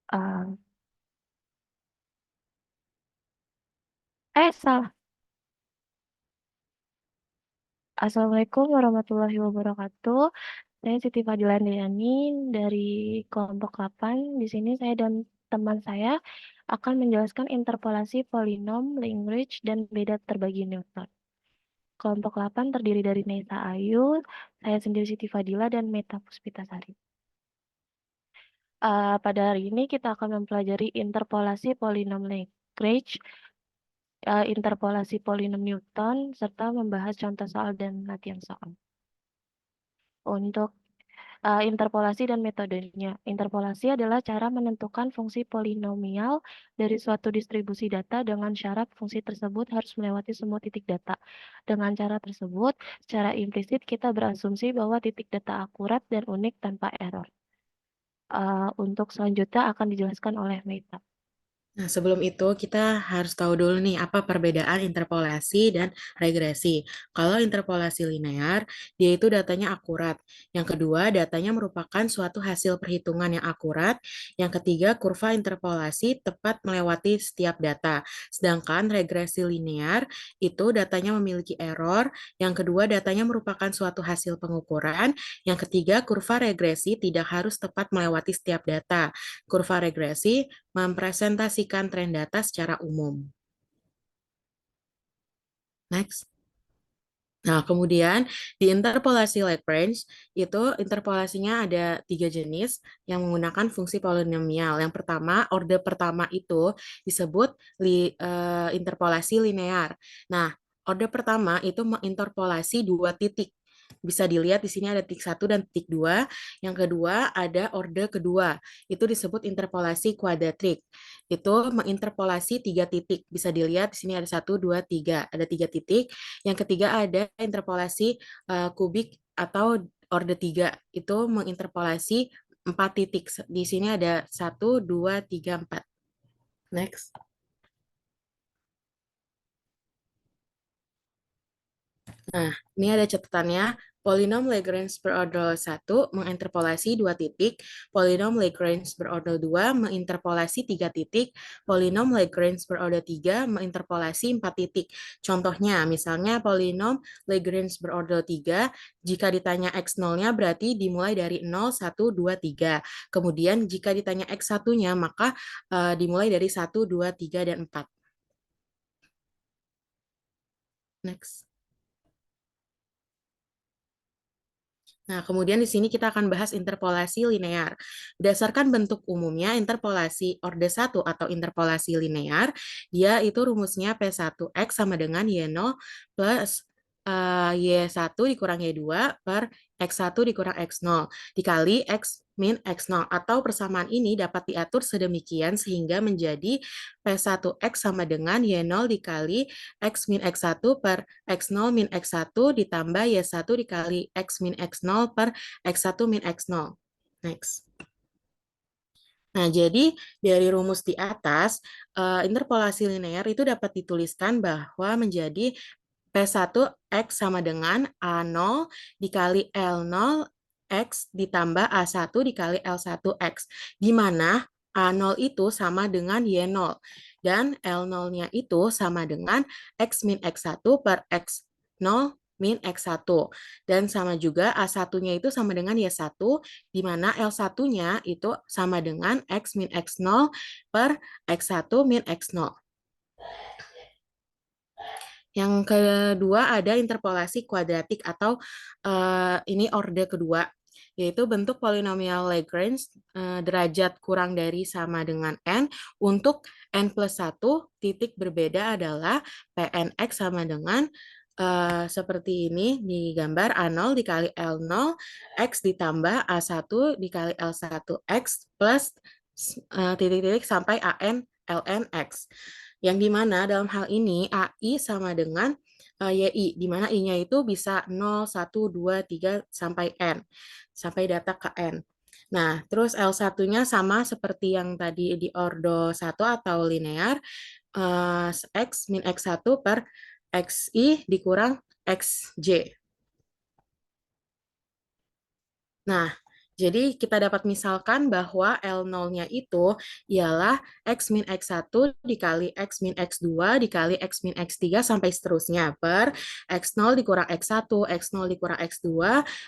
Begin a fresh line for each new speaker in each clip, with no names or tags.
Uh, Salah. Assalamualaikum warahmatullahi wabarakatuh. Saya Siti Fadila Andriani dari kelompok 8. Di sini saya dan teman saya akan menjelaskan interpolasi polinom, Lagrange, dan beda terbagi Newton. Kelompok 8 terdiri dari Nesa Ayu, saya sendiri Siti Fadila, dan Meta Puspitasari. Pada hari ini kita akan mempelajari interpolasi polinom Lagrange, interpolasi polinom Newton, serta membahas contoh soal dan latihan soal. Untuk interpolasi dan metodenya. Interpolasi adalah cara menentukan fungsi polinomial dari suatu distribusi data dengan syarat fungsi tersebut harus melewati semua titik data. Dengan cara tersebut, secara implisit kita berasumsi bahwa titik data akurat dan unik tanpa error. Untuk selanjutnya akan dijelaskan oleh Meta.
Nah, sebelum itu kita harus tahu dulu nih apa perbedaan interpolasi dan regresi. Kalau interpolasi linear, dia itu datanya akurat. Yang kedua, datanya merupakan suatu hasil perhitungan yang akurat. Yang ketiga, kurva interpolasi tepat melewati setiap data. Sedangkan regresi linear itu datanya memiliki error. Yang kedua, datanya merupakan suatu hasil pengukuran. Yang ketiga, kurva regresi tidak harus tepat melewati setiap data. Kurva regresi mempresentasikan tren data secara umum. Next. Nah, kemudian di interpolasi Lagrange itu interpolasinya ada 3 jenis yang menggunakan fungsi polinomial. Yang pertama, orde pertama itu disebut interpolasi linear. Nah, orde pertama itu menginterpolasi 2 titik. Bisa dilihat di sini ada titik 1 dan titik 2. Yang kedua ada orde kedua, itu disebut interpolasi kuadratrik. Itu menginterpolasi 3 titik. Bisa dilihat di sini ada 1, 2, 3. Ada 3 titik. Yang ketiga ada interpolasi kubik atau orde 3. Itu menginterpolasi 4 titik. Di sini ada 1, 2, 3, 4. Next. Nah, ini ada catatannya. Polinom Lagrange berordel 1 menginterpolasi 2 titik, polinom Lagrange berordel 2 menginterpolasi 3 titik, polinom Lagrange berordel 3 menginterpolasi 4 titik. Contohnya, misalnya polinom Lagrange berordel 3, jika ditanya x0-nya berarti dimulai dari 0, 1, 2, 3. Kemudian jika ditanya x1-nya maka dimulai dari 1, 2, 3, dan 4. Next. Nah, kemudian di sini kita akan bahas interpolasi linear. Berdasarkan bentuk umumnya, interpolasi orde 1 atau interpolasi linear, dia itu rumusnya P1X sama dengan Y0 plus Y1 dikurang Y2 per X1 dikurang X0 dikali X min X0, atau persamaan ini dapat diatur sedemikian sehingga menjadi P1X sama dengan Y0 dikali X min X1 per X0 min X1 ditambah Y1 dikali X min X0 per X1 min X0. Next. Nah, jadi dari rumus di atas, interpolasi linear itu dapat dituliskan bahwa menjadi P1X sama dengan A0 dikali L0 X ditambah A1 dikali L1X, di mana A0 itu sama dengan Y0, dan L0-nya itu sama dengan X min X1 per X0 min X1. Dan sama juga A1-nya itu sama dengan Y1, di mana L1-nya itu sama dengan X min X0 per X1 min X0. Yang kedua ada interpolasi kuadratik atau ini orde kedua, yaitu bentuk polinomial Lagrange derajat kurang dari sama dengan n untuk n plus 1 titik berbeda adalah Pnx sama dengan seperti ini di gambar A0 dikali L0 X ditambah A1 dikali L1 X plus titik-titik sampai AN ln X. Yang dimana dalam hal ini AI sama dengan YI, di mana I-nya itu bisa 0, 1, 2, 3, sampai N, sampai data ke N. Nah, terus L1-nya sama seperti yang tadi di ordo 1 atau linear, X min X1 per XI dikurang XJ. Nah, Jadi kita dapat misalkan bahwa L0-nya itu ialah X min X1 dikali X min X2 dikali X min X3 sampai seterusnya per X0 dikurang X1, X0 dikurang X2,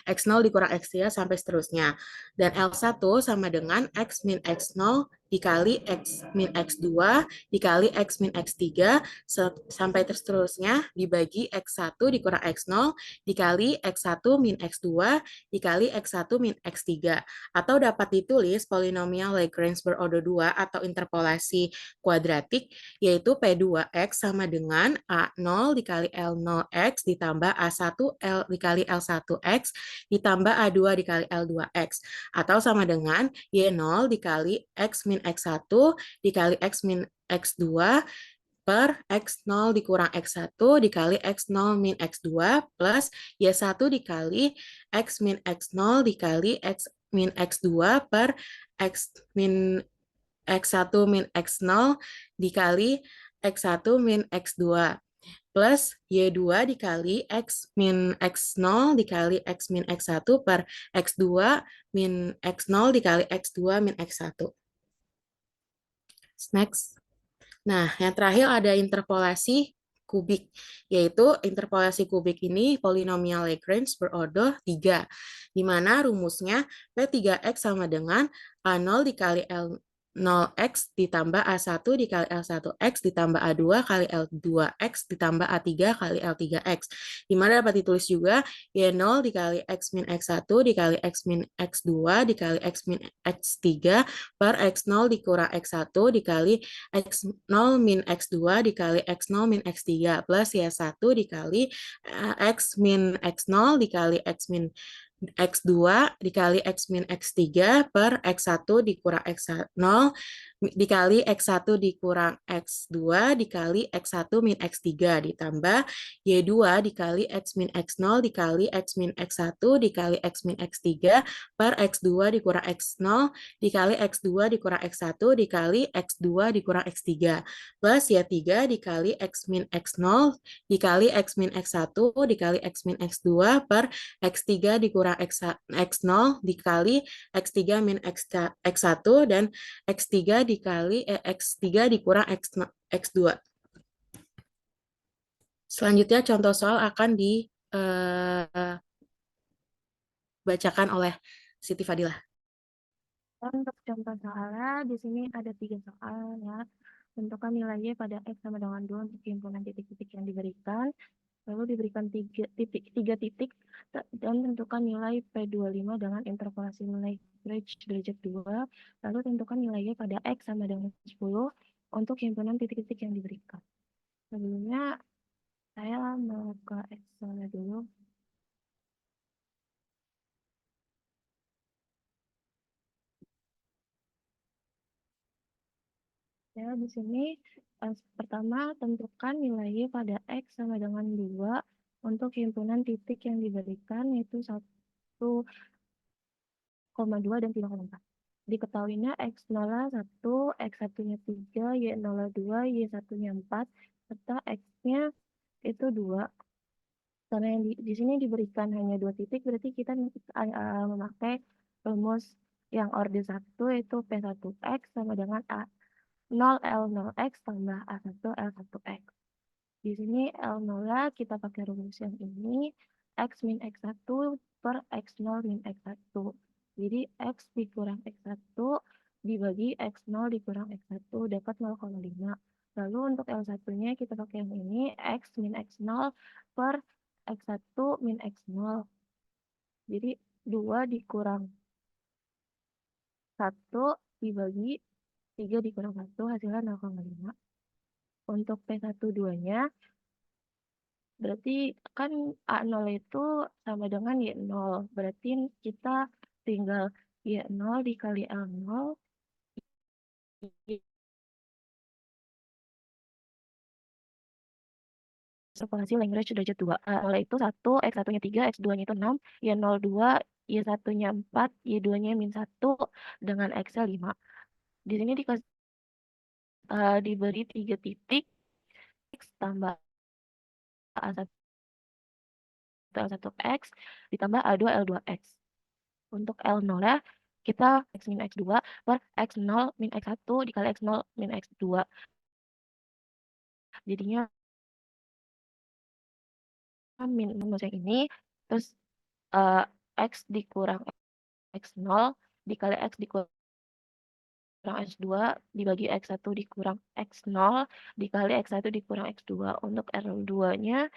X0 dikurang X3 sampai seterusnya. Dan L1 sama dengan X min X0 dikali X min X2 dikali X min X3 sampai seterusnya dibagi X1 dikurang X0 dikali X1 min X2 dikali X1 min X3. Atau dapat ditulis polinomial Lagrange berorder 2 atau interpolasi kuadratik, yaitu P2X sama dengan A0 dikali L0X ditambah A1 L dikali L1X ditambah A2 dikali L2X. Atau sama dengan Y0 dikali X min X1 dikali X min X2 per X0 dikurang X1 dikali X0 min X2 plus Y1 dikali X min X0 dikali X min X2 per X min X1 min X0 dikali X1 min X2 plus Y2 dikali X min X0 dikali X min X1 per X2 min X0 dikali X2 min X1. Next. Nah, yang terakhir ada interpolasi kubik, yaitu interpolasi kubik ini polinomial Lagrange berorder 3, di mana rumusnya P3X sama dengan A0 dikali L0X ditambah A1 dikali L1X ditambah A2 kali L2X ditambah A3 kali L3X. Di mana dapat ditulis juga Y0 dikali X min X1 dikali X min X2 dikali X min X3 per X0 dikurang X1 dikali X0 min X2 dikali X0 min X3 plus Y1 dikali X min X0 dikali X min X2 dikali X min X3 per X1 dikurang X0 dikali X1 dikurang X2 dikali X1 min X3 ditambah Y2 dikali X min X0 dikali X min X1 dikali X min X3 per X2 dikurang X0 dikali X2 dikurang X1 dikali X2 dikurang X3 plus Y3 dikali X min X0 dikali X min X1 dikali X min X2 per X3 dikurang X0 dikali X3 min X1 dan X3 dikali X3 dikurang X2. Selanjutnya contoh soal akan dibacakan oleh Siti Fadilah.
Untuk contoh soalnya, di sini ada 3 soal ya. Tentukan nilai Y pada X sama dengan 2 untuk himpunan titik-titik yang diberikan. Lalu diberikan 3 titik dan tentukan nilai P25 dengan interpolasi nilai Lagrange derajat 2. Lalu tentukan nilai Y pada X sama dengan 10 untuk himpunan titik-titik yang diberikan. Sebelumnya saya mau ke Excel dulu. Ya, di sini pertama tentukan nilai Y pada X sama dengan 2 untuk himpunan titik yang diberikan yaitu 1,2 dan 3,4. Diketahuinya X0 1, X1-nya 3, Y0 2, Y1-nya 4, serta X-nya itu 2. Karena yang di sini diberikan hanya 2 titik, berarti kita memakai rumus yang orde 1 yaitu P1X sama dengan A0 L0X tambah A1 L1X. Di sini L0 kita pakai rumus yang ini, X min X1 per X0 min X1. Jadi X dikurang X1 dibagi X0 dikurang X1 dapat 0,5. Lalu untuk L1-nya kita pakai yang ini, X min X0 per X1 min X0. Jadi 2 dikurang 1 dibagi 3 dikurang 1 hasilnya 0,5. Untuk P12-nya berarti kan A0 itu sama dengan Y0. Berarti kita tinggal Y0 dikali L0. Interpolasi Lagrange derajat 2. A0 itu 1, X1-nya 3, X2-nya itu 6, Y0 2, Y1-nya 4, Y2-nya min 1, dengan X-nya 5. Di sini diberi 3 titik, X tambah A1 L1X ditambah A2 L2X. Untuk L0 ya, kita X min X2 per X0 min X1 dikali X0 min X2. Jadinya min rumus yang ini, terus X dikurang X0 dikali X dikurang X2 dibagi X1 dikurang X0 dikali X1 dikurang X2. Untuk R2-nya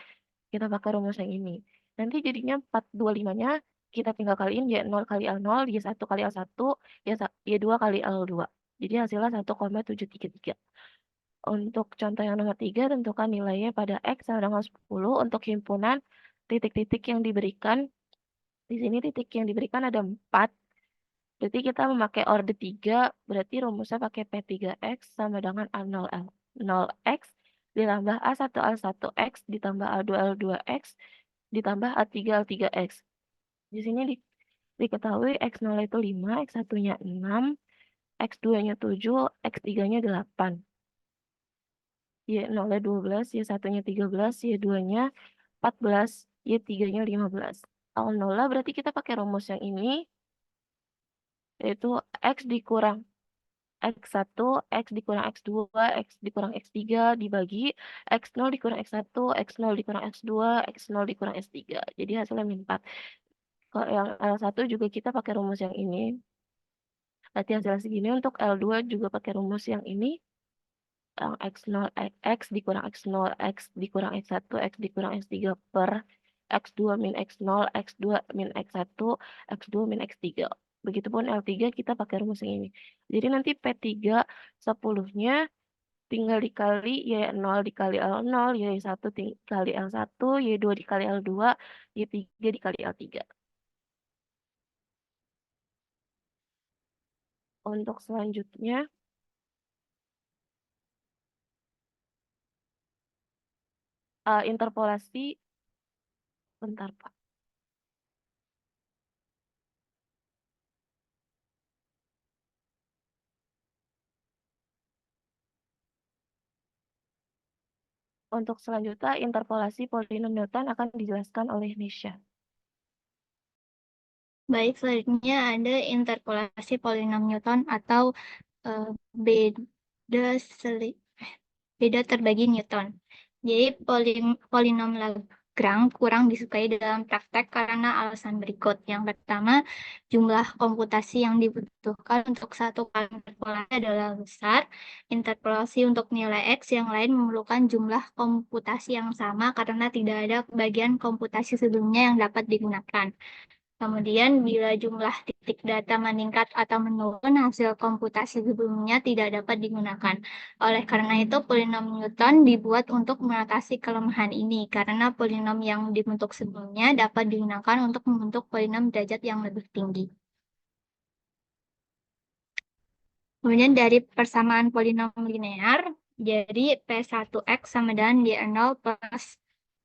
kita pakai rumus yang ini. Nanti jadinya 425-nya kita tinggal kaliin Y0 kali L0, Y1 kali L1, Y2 kali L2. Jadi hasilnya 1,733. Untuk contoh yang nomor 3, tentukan nilainya pada X sama dengan 10 untuk himpunan titik-titik yang diberikan. Di sini titik yang diberikan ada 4. Berarti kita memakai orde 3, berarti rumusnya pakai P3X sama dengan A0L. 0X ditambah A1L1X ditambah A2L2X ditambah A3L3X. Di sini diketahui X0 itu 5, X1-nya 6, X2-nya 7, X3-nya 8. Y0-nya 12, Y1-nya 13, Y2-nya 14, Y3-nya 15. A0 berarti kita pakai rumus yang ini, yaitu X dikurang X1, X dikurang X2, X dikurang X3 dibagi X0 dikurang X1, X0 dikurang X2, X0 dikurang X3. Jadi hasilnya min 4. Kalau yang L1 juga kita pakai rumus yang ini. Berarti hasilnya segini. Untuk L2 juga pakai rumus yang ini. Yang X0, X dikurang X0, X dikurang X1, X dikurang X3 per X2 min X0, X2 min X1, X2 min X3. Begitupun L3 kita pakai rumus yang ini. Jadi nanti P3 10-nya tinggal dikali Y0 dikali L0, Y1 dikali L1, Y2 dikali L2, Y3 dikali L3. Untuk selanjutnya, interpolasi, bentar Pak. Untuk selanjutnya, interpolasi polinom Newton akan dijelaskan oleh Nisha.
Baik, selanjutnya ada interpolasi polinom Newton atau beda beda terbagi Newton. Jadi polinom Lagrange kurang disukai dalam praktek karena alasan berikut. Yang pertama, jumlah komputasi yang dibutuhkan untuk satu kali interpolasi adalah besar. Interpolasi untuk nilai X yang lain memerlukan jumlah komputasi yang sama karena tidak ada bagian komputasi sebelumnya yang dapat digunakan. Kemudian, bila jumlah titik data meningkat atau menurun, hasil komputasi sebelumnya tidak dapat digunakan. Oleh karena itu, polinom Newton dibuat untuk mengatasi kelemahan ini, karena polinom yang dibentuk sebelumnya dapat digunakan untuk membentuk polinom derajat yang lebih tinggi. Kemudian dari persamaan polinom linear, jadi P1X sama dengan Y0 plus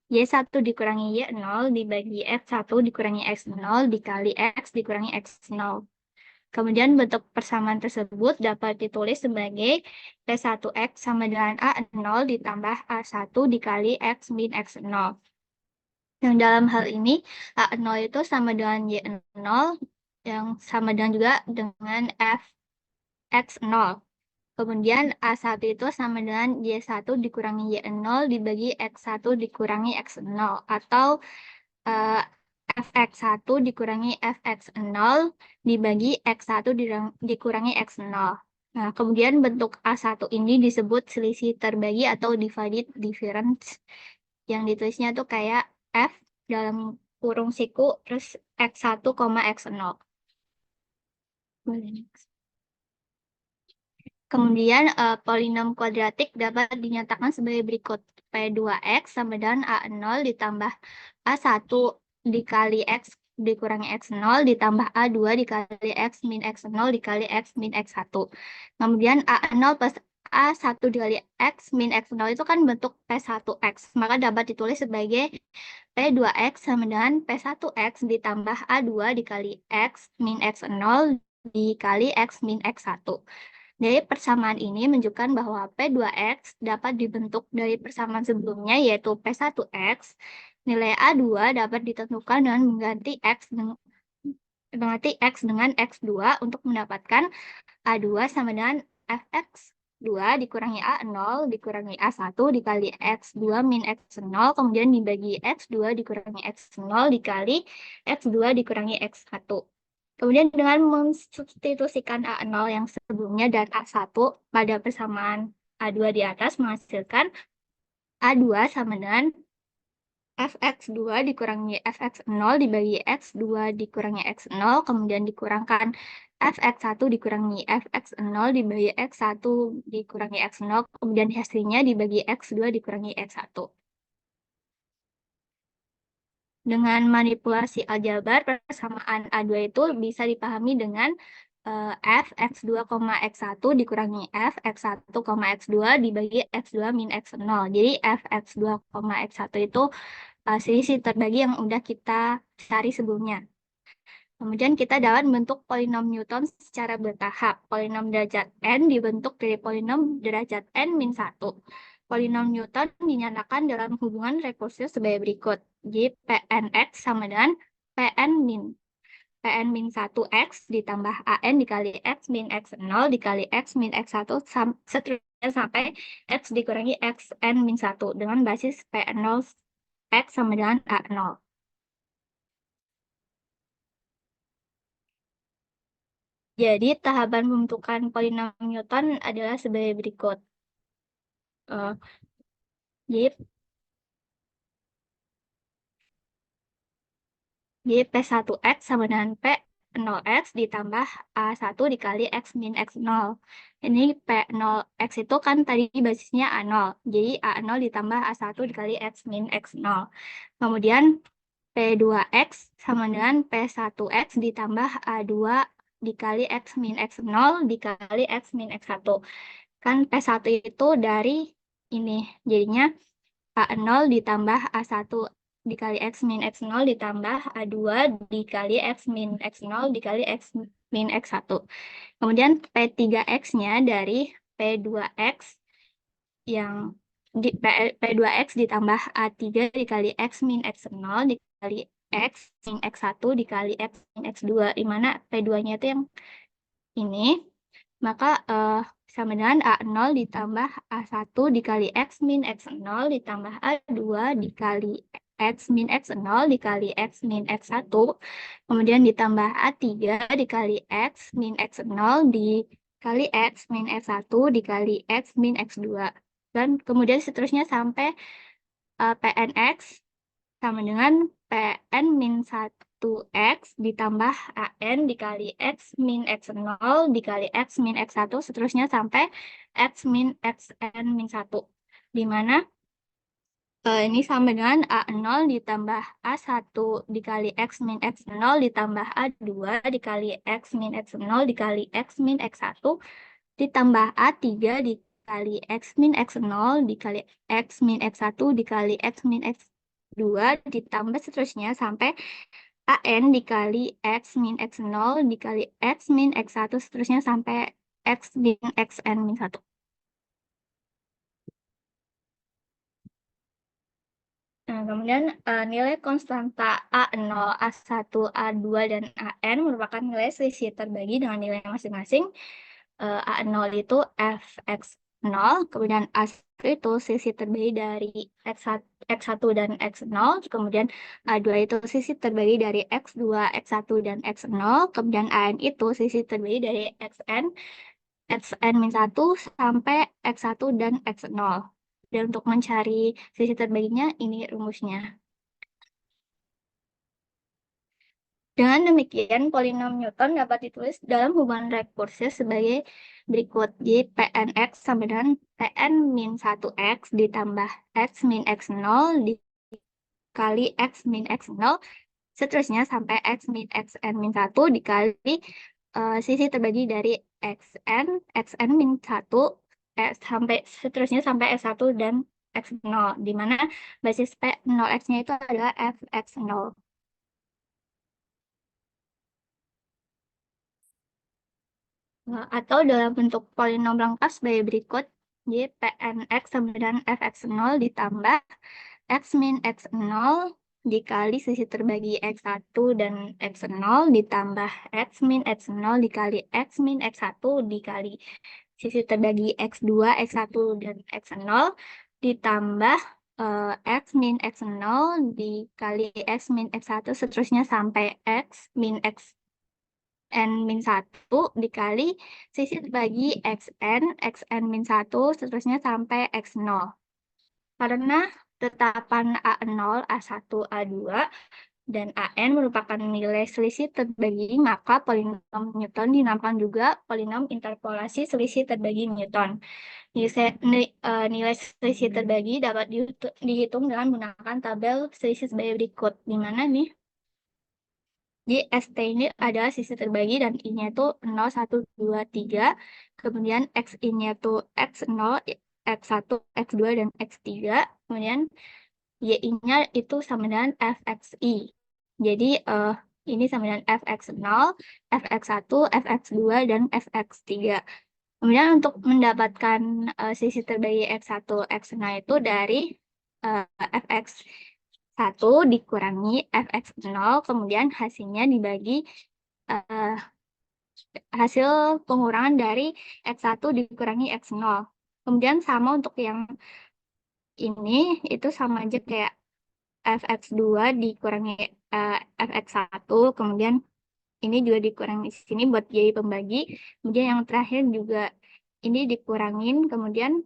Y1 dikurangi Y0 dibagi X1 dikurangi X0 dikali X dikurangi X0. Kemudian bentuk persamaan tersebut dapat ditulis sebagai P1X sama dengan A0 ditambah A1 dikali X min X0. Yang dalam hal ini A0 itu sama dengan Y0 yang sama dengan juga dengan Fx0. Kemudian A1 itu sama dengan Y1 dikurangi Y0 dibagi X1 dikurangi X0. Atau Fx1 dikurangi Fx0 dibagi X1 dikurangi X0. Nah, kemudian bentuk A1 ini disebut selisih terbagi atau divided difference. Yang ditulisnya tuh kayak F dalam kurung siku, terus X1, X0. Kemudian polinom kuadratik dapat dinyatakan sebagai berikut. P2X sama dengan A0 ditambah A1 dikali X dikurangi X0 ditambah A2 dikali X min X0 dikali X min X1. Kemudian A0 plus A1 dikali X min X0 itu kan bentuk P1X. Maka dapat ditulis sebagai P2X sama dengan P1X ditambah A2 dikali X min X0 dikali X min X1. Dari persamaan ini menunjukkan bahwa P2X dapat dibentuk dari persamaan sebelumnya yaitu P1X. Nilai A2 dapat ditentukan dengan mengganti X mengganti X dengan X2 untuk mendapatkan A2 sama dengan Fx2 dikurangi A0 dikurangi A1 dikali X2 min X0, kemudian dibagi X2 dikurangi X0 dikali X2 dikurangi X1. Kemudian dengan mensubstitusikan A0 yang sebelumnya dan A1 pada persamaan A2 di atas menghasilkan A2 sama dengan Fx2 dikurangi Fx0 dibagi X2 dikurangi X0, kemudian dikurangkan Fx1 dikurangi Fx0 dibagi X1 dikurangi X0, kemudian hasilnya dibagi X2 dikurangi X1. Dengan manipulasi aljabar, persamaan A2 itu bisa dipahami dengan F X2, X1 dikurangi F X1, X2 dibagi X2 min X0. Jadi F X2, X1 itu selisih terbagi yang udah kita cari sebelumnya. Kemudian kita dapat bentuk polinom Newton secara bertahap. Polinom derajat n dibentuk dari polinom derajat n min 1. Polinom Newton dinyatakan dalam hubungan rekursius sebagai berikut. Jadi Pnx sama dengan Pn min. Pn min 1x ditambah An dikali x min x0 dikali x min x1 seterusnya sampai x dikurangi xn min 1 dengan basis P0 x sama dengan A0. Jadi tahapan pembentukan polinom Newton adalah sebagai berikut. Jadi P1x sama dengan P0x ditambah A1 dikali x min x0. Ini P0x itu kan tadi basisnya A0. Jadi A0 ditambah A1 dikali x min x0. Kemudian P2x sama dengan P1x ditambah A2 dikali x min x0 dikali x min x1. Kan P1 itu dari ini. Jadinya A0 ditambah A1 dikali x min x0 ditambah A2 dikali x min x0 dikali x min x1. Kemudian P3x-nya dari P2x yang P2x ditambah A3 dikali x min x0 dikali x min x1 dikali x min x2, di mana P2-nya itu yang ini. Maka sama dengan A0 ditambah A1 dikali x min x0 ditambah A2 dikali x min x0 dikali x min x1, kemudian ditambah A3 dikali x min x0 dikali x min x1 dikali x min x2. Dan kemudian seterusnya sampai Pnx sama dengan Pn min 1x ditambah An dikali x min x0 dikali x min x1 seterusnya sampai x min xn min 1. Di mana ini sama dengan A0 ditambah A1 dikali x min x0 ditambah A2 dikali x min x0 dikali x min x1 ditambah A3 dikali x min x0 dikali x min x1 dikali x min x2 ditambah seterusnya sampai An dikali x min x0 dikali x min x1 seterusnya sampai x min xn min 1. Nah, kemudian nilai konstanta A0, A1, A2, dan An merupakan nilai selisih terbagi dengan nilai masing-masing. A0 itu Fx0, kemudian A1 itu selisih terbagi dari X1 dan X0, kemudian A2 itu selisih terbagi dari X2, X1, dan X0, kemudian An itu selisih terbagi dari Xn-1 sampai X1 dan X0. Dan untuk mencari selisih terbaginya, ini rumusnya. Dengan demikian, polinom Newton dapat ditulis dalam hubungan rekursius sebagai berikut. Jadi Pnx sama dengan Pn min 1x ditambah x min x0 dikali x min x0, seterusnya sampai x min xn min 1 dikali sisi terbagi dari xn min 1 sampai seterusnya sampai x1 dan x0, di mana basis P0x-nya itu adalah fx0. Atau dalam bentuk polinom lengkap sebagai berikut. Jadi Pnx sama dengan fx0 ditambah x min x0 dikali sisi terbagi X1 dan X0 ditambah X min X0 dikali X min X1 dikali sisi terbagi X2, X1 dan X0 ditambah X min X0 dikali X min X1 seterusnya sampai X min Xn min 1 dikali sisi terbagi Xn min 1 seterusnya sampai X0. Karena tetapan A0, A1, A2, dan AN merupakan nilai selisih terbagi, maka polinom Newton dinamakan juga polinom interpolasi selisih terbagi Newton. Nilai selisih terbagi dapat dihitung dengan menggunakan tabel selisih sebagai berikut. Di mana nih? Di ST ini adalah sisi terbagi dan I-nya itu 0, 1, 2, 3. Kemudian X-I-nya itu X0, X1, X2, dan X3. Kemudian Y-nya itu sama dengan FXI. Jadi ini sama dengan Fx0, Fx1, Fx2, dan Fx3. Kemudian untuk mendapatkan sisi terbagi X1, X0 itu dari Fx1 dikurangi Fx0, kemudian hasilnya dibagi hasil pengurangan dari X1 dikurangi X0. Kemudian sama untuk yang ini, itu sama aja kayak Fx2 dikurangi Fx1, kemudian ini juga dikurangi di sini buat jadi pembagi. Kemudian yang terakhir juga ini dikurangin, kemudian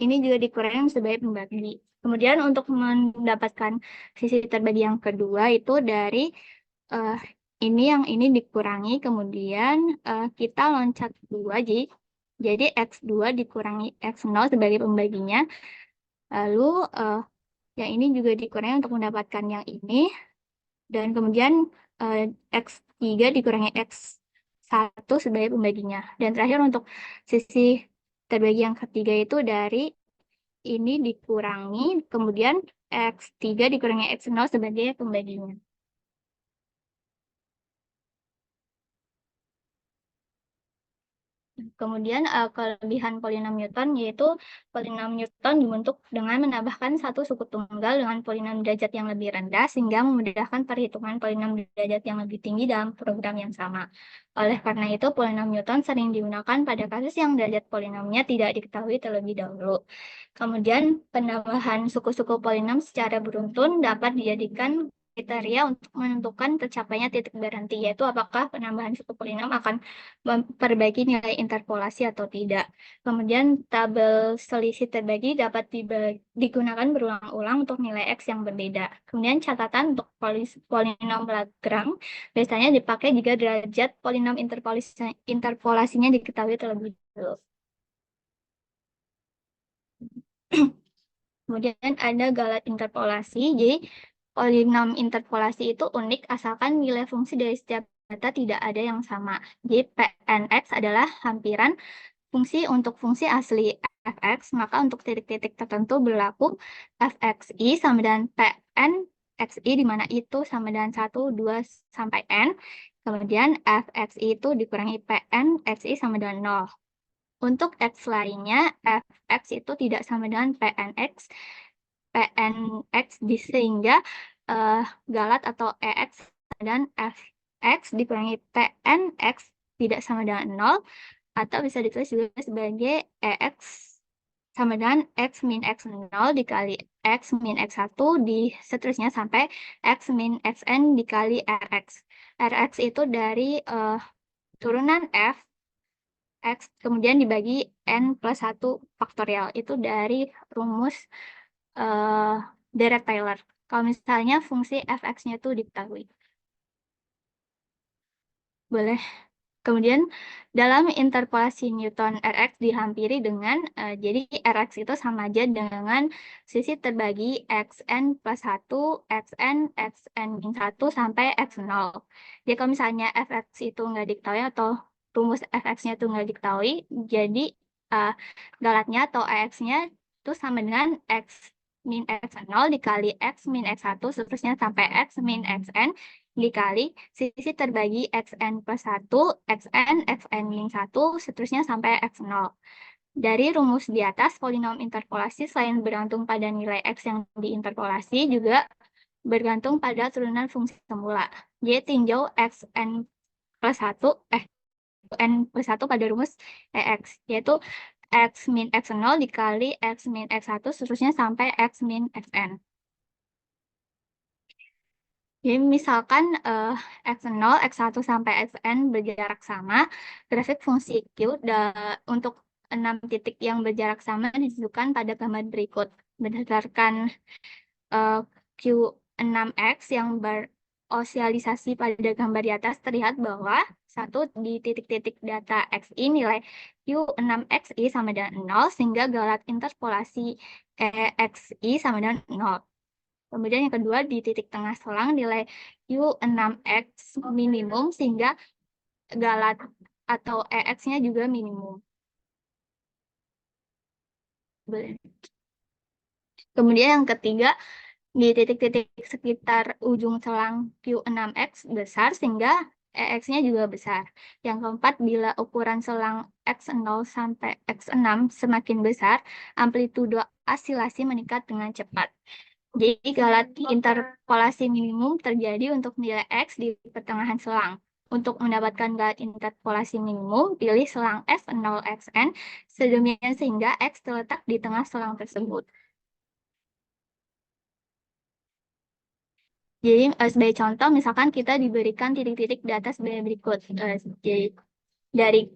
ini juga dikurangin sebagai pembagi. Kemudian untuk mendapatkan sisi terbagi yang kedua itu dari ini yang ini dikurangi, kemudian kita loncat 2, jadi X2 dikurangi X0 sebagai pembaginya. Lalu yang ini juga dikurangi untuk mendapatkan yang ini. Dan kemudian X3 dikurangi X1 sebagai pembaginya. Dan terakhir untuk sisi terbagi yang ketiga itu dari ini dikurangi, kemudian X3 dikurangi X0 sebagai pembaginya. Kemudian kelebihan polinom Newton yaitu polinom Newton dibentuk dengan menambahkan satu suku tunggal dengan polinom derajat yang lebih rendah sehingga memudahkan perhitungan polinom derajat yang lebih tinggi dalam program yang sama. Oleh karena itu, polinom Newton sering digunakan pada kasus yang derajat polinomnya tidak diketahui terlebih dahulu. Kemudian penambahan suku-suku polinom secara beruntun dapat dijadikan kriteria untuk menentukan tercapainya titik berhenti, yaitu apakah penambahan suku polinom akan memperbaiki nilai interpolasi atau tidak. Kemudian tabel selisih terbagi dapat digunakan berulang-ulang untuk nilai X yang berbeda. Kemudian catatan untuk polinom Lagrange biasanya dipakai jika derajat polinom interpolasinya diketahui terlebih dahulu. Kemudian ada galat interpolasi. Jadi polinom interpolasi itu unik asalkan nilai fungsi dari setiap data tidak ada yang sama. Jadi Pnx adalah hampiran fungsi untuk fungsi asli fx, maka untuk titik-titik tertentu berlaku fxi sama dengan Pn xi, di mana itu sama dengan 1, 2, sampai n. Kemudian fxi itu dikurangi Pn xi sama dengan 0. Untuk x lainnya, fx itu tidak sama dengan Pnx, sehingga galat atau ex dan fx dikurangi Pnx tidak sama dengan 0, atau bisa ditulis juga sebagai ex sama dengan x min x0 dikali x min x1 seterusnya sampai x min xn dikali rx. Rx itu dari turunan f x kemudian dibagi n plus 1 faktorial. Itu dari rumus Dirac-Taylor. Kalau misalnya fungsi fx-nya itu diketahui. Boleh. Kemudian dalam interpolasi Newton Rx dihampiri dengan, jadi Rx itu sama aja dengan sisi terbagi Xn plus 1, Xn, Xn min 1 sampai X0. Jadi kalau misalnya Fx itu nggak diketahui atau rumus Fx-nya itu nggak diketahui, jadi galatnya atau Ax-nya itu sama dengan X min X0 dikali X min X1 seterusnya sampai X min Xn dikali sisi terbagi Xn plus 1, Xn, Xn min 1, seterusnya sampai X0. Dari rumus di atas, polinom interpolasi selain bergantung pada nilai X yang diinterpolasi, juga bergantung pada turunan fungsi semula. Jadi tinjau Xn plus 1, n plus 1 pada rumus EX, yaitu X min X0 dikali X min X1 seterusnya sampai X min Xn. Jadi misalkan X0, X1 sampai Xn berjarak sama, grafik fungsi Q untuk 6 titik yang berjarak sama ditunjukkan pada gambar berikut. Berdasarkan Q6X yang berosialisasi pada gambar di atas, terlihat bahwa satu di titik-titik data XI nilai Q6XI sama dengan 0, sehingga galat interpolasi EXI sama dengan 0. Kemudian yang kedua di titik tengah selang nilai U6X minimum, sehingga galat atau EX-nya juga minimum. Kemudian yang ketiga, di titik-titik sekitar ujung selang Q6X besar, sehingga EX-nya juga besar. Yang keempat, bila ukuran selang X0 sampai X6 semakin besar, amplitudo asilasi meningkat dengan cepat. Jadi galat interpolasi minimum terjadi untuk nilai X di pertengahan selang. Untuk mendapatkan galat interpolasi minimum, pilih selang F0xn sedemikian sehingga X terletak di tengah selang tersebut. Jadi sebagai contoh, misalkan kita diberikan titik-titik di atas berikut. Jadi dari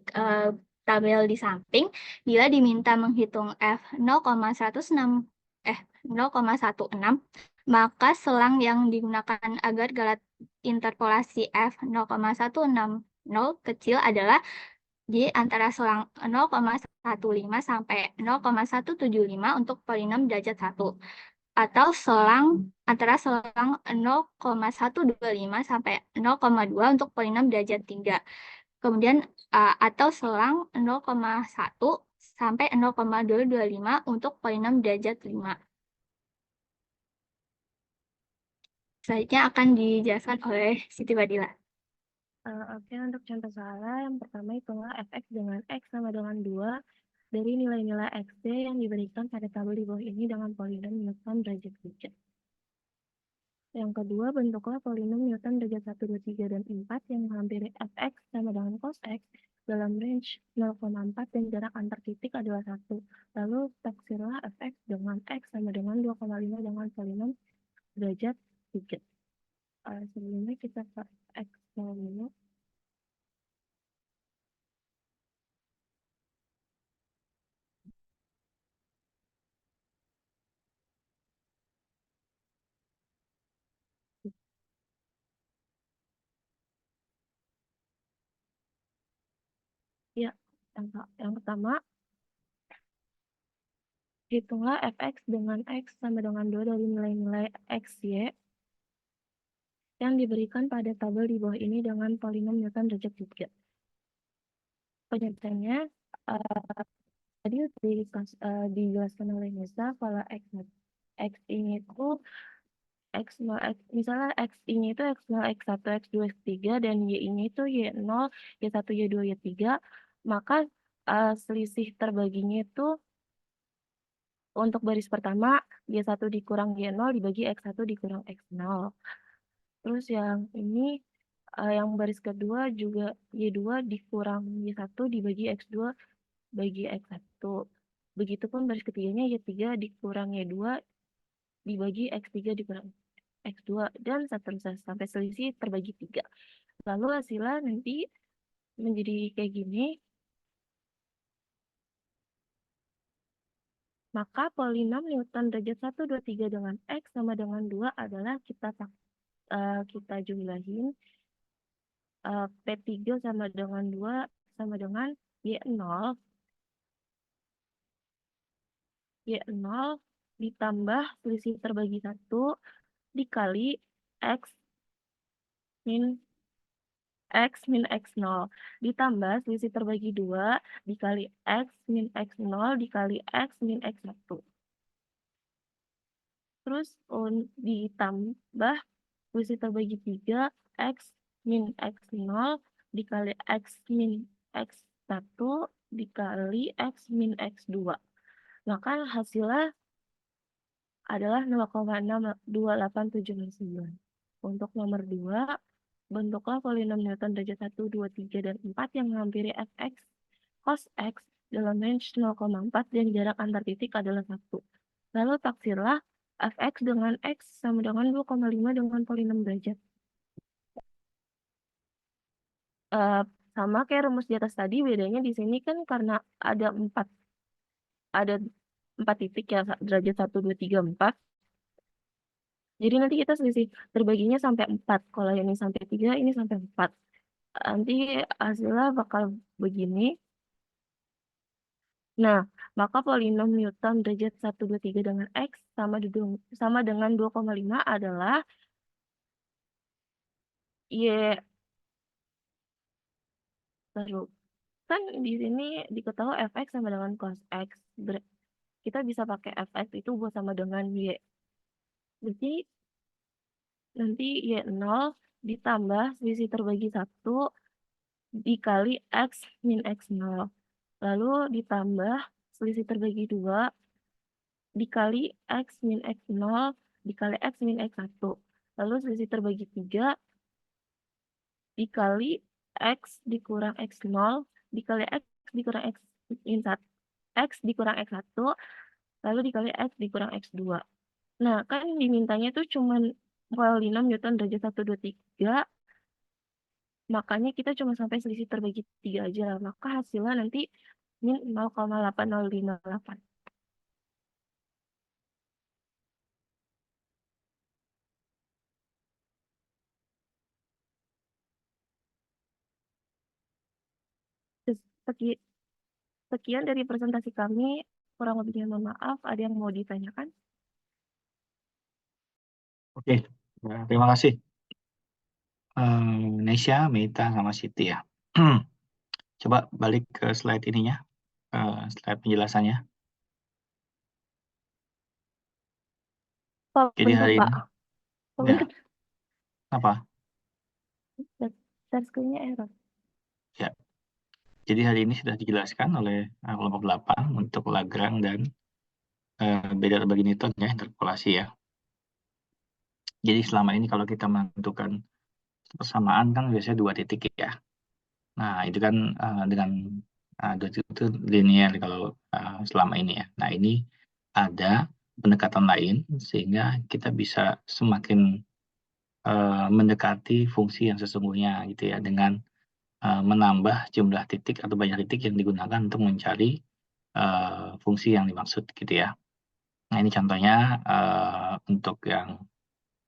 tabel di samping, bila diminta menghitung F0,16, maka selang yang digunakan agar galat interpolasi F0,160 kecil adalah di antara selang 0,15 sampai 0,175 untuk polinom derajat 1. Atau antara selang 0,125 sampai 0,2 untuk polinom derajat 3. Kemudian atau selang 0,1 sampai 0,225 untuk polinom derajat 5. Selanjutnya akan dijelaskan oleh Siti Badila.
Oke, untuk contoh soalnya yang pertama hitunglah fx dengan x sama dengan 2 dari nilai-nilai xd yang diberikan pada tabel di bawah ini dengan polinom Newton derajat 3. Yang kedua, bentuklah polinom Newton derajat 1, 2, 3, dan 4 yang menghampiri fx sama dengan cos x dalam range 0,4 dan jarak antar titik adalah 1. Lalu taksirlah fx dengan x sama dengan 2,5 dengan polinom derajat 3. Sebelumnya kita ke x dulu. Ya, yang pertama, hitunglah fx dengan x sama dengan 2 dari nilai-nilai xy yang diberikan pada tabel di bawah ini dengan polinom Newton derajat 3. Penyampaiannya tadi dijelaskan oleh Nisa kalau x ini itu x0, misalnya x ini itu x0, x1, x2, x3, dan y ini itu y0, y1, y2, y3, maka selisih terbaginya itu untuk baris pertama y1 dikurang y0 dibagi x1 dikurang x0. Terus yang ini yang baris kedua juga y2 dikurang y1 dibagi x2 bagi x1. Begitupun baris ketiganya y3 dikurang y2 dibagi x3 dikurang x2 dan seterusnya sampai selisih terbagi 3. Lalu hasilnya nanti menjadi kayak gini. Maka polinom Newton derajat 1, 2, 3 dengan x sama dengan 2 adalah kita jumlahin P3 sama dengan 2 sama dengan Y0 ditambah selisih terbagi 1 dikali X min X0 ditambah selisih terbagi 2 dikali X min X0 dikali X min X1. Terus ditambah selisih terbagi 3 X min X0 dikali X min X1 dikali X min X2. Maka hasilnya adalah 0,62879. Untuk nomor 2, bentuklah polinom Newton derajat 1, 2, 3, dan 4 yang menghampiri fx cos x dalam range 0,4 dan jarak antar titik adalah 1. Lalu taksirlah fx dengan x sama dengan 2,5 dengan polinom derajat. Sama kayak rumus di atas tadi, bedanya di sini kan karena ada 4 titik ya, derajat 1, 2, 3, 4. Jadi nanti kita selisih terbaginya sampai 4. Kalau ini sampai 3, ini sampai 4. Nanti hasilnya bakal begini. Nah, maka polinom Newton derajat 1, 2, 3 dengan X sama dengan 2,5 adalah Y. Lalu, kan di sini diketahui fx sama dengan cos X. Kita bisa pakai fx itu buat sama dengan Y. Jadi, nanti Y0 ditambah selisih terbagi 1 dikali X min X0. Lalu ditambah selisih terbagi 2 dikali X min X0 dikali X min X1. Lalu selisih terbagi 3 dikali X dikurang X0 dikali X dikurang X min 1. X dikurang X1 lalu dikali X dikurang X2. Nah, kan dimintanya itu cuman polinom Newton derajat 1, 2, 3. Makanya kita cuma sampai selisih terbagi 3 aja. Maka hasilnya nanti min 0,8058. Sekian dari presentasi kami. Kurang lebihnya mohon maaf. Ada yang mau ditanyakan?
Oke, terima kasih. Nesya, Mita, sama Siti ya. Coba balik ke slide ininya, slide penjelasannya.
Pak,
Jadi
bentar,
hari
Pak.
ini,
Bentar,
apa?
share screen-nya error.
Ya, jadi hari ini sudah dijelaskan oleh kelompok 8 untuk Lagrange dan beda terbagi Newton ya, interpolasi ya. Jadi selama ini kalau kita menentukan persamaan kan biasanya 2 titik ya. Nah, itu kan dengan 2 titik itu linear kalau selama ini ya. Nah, ini ada pendekatan lain sehingga kita bisa semakin mendekati fungsi yang sesungguhnya gitu ya, dengan menambah jumlah titik atau banyak titik yang digunakan untuk mencari fungsi yang dimaksud gitu ya. Nah, ini contohnya untuk yang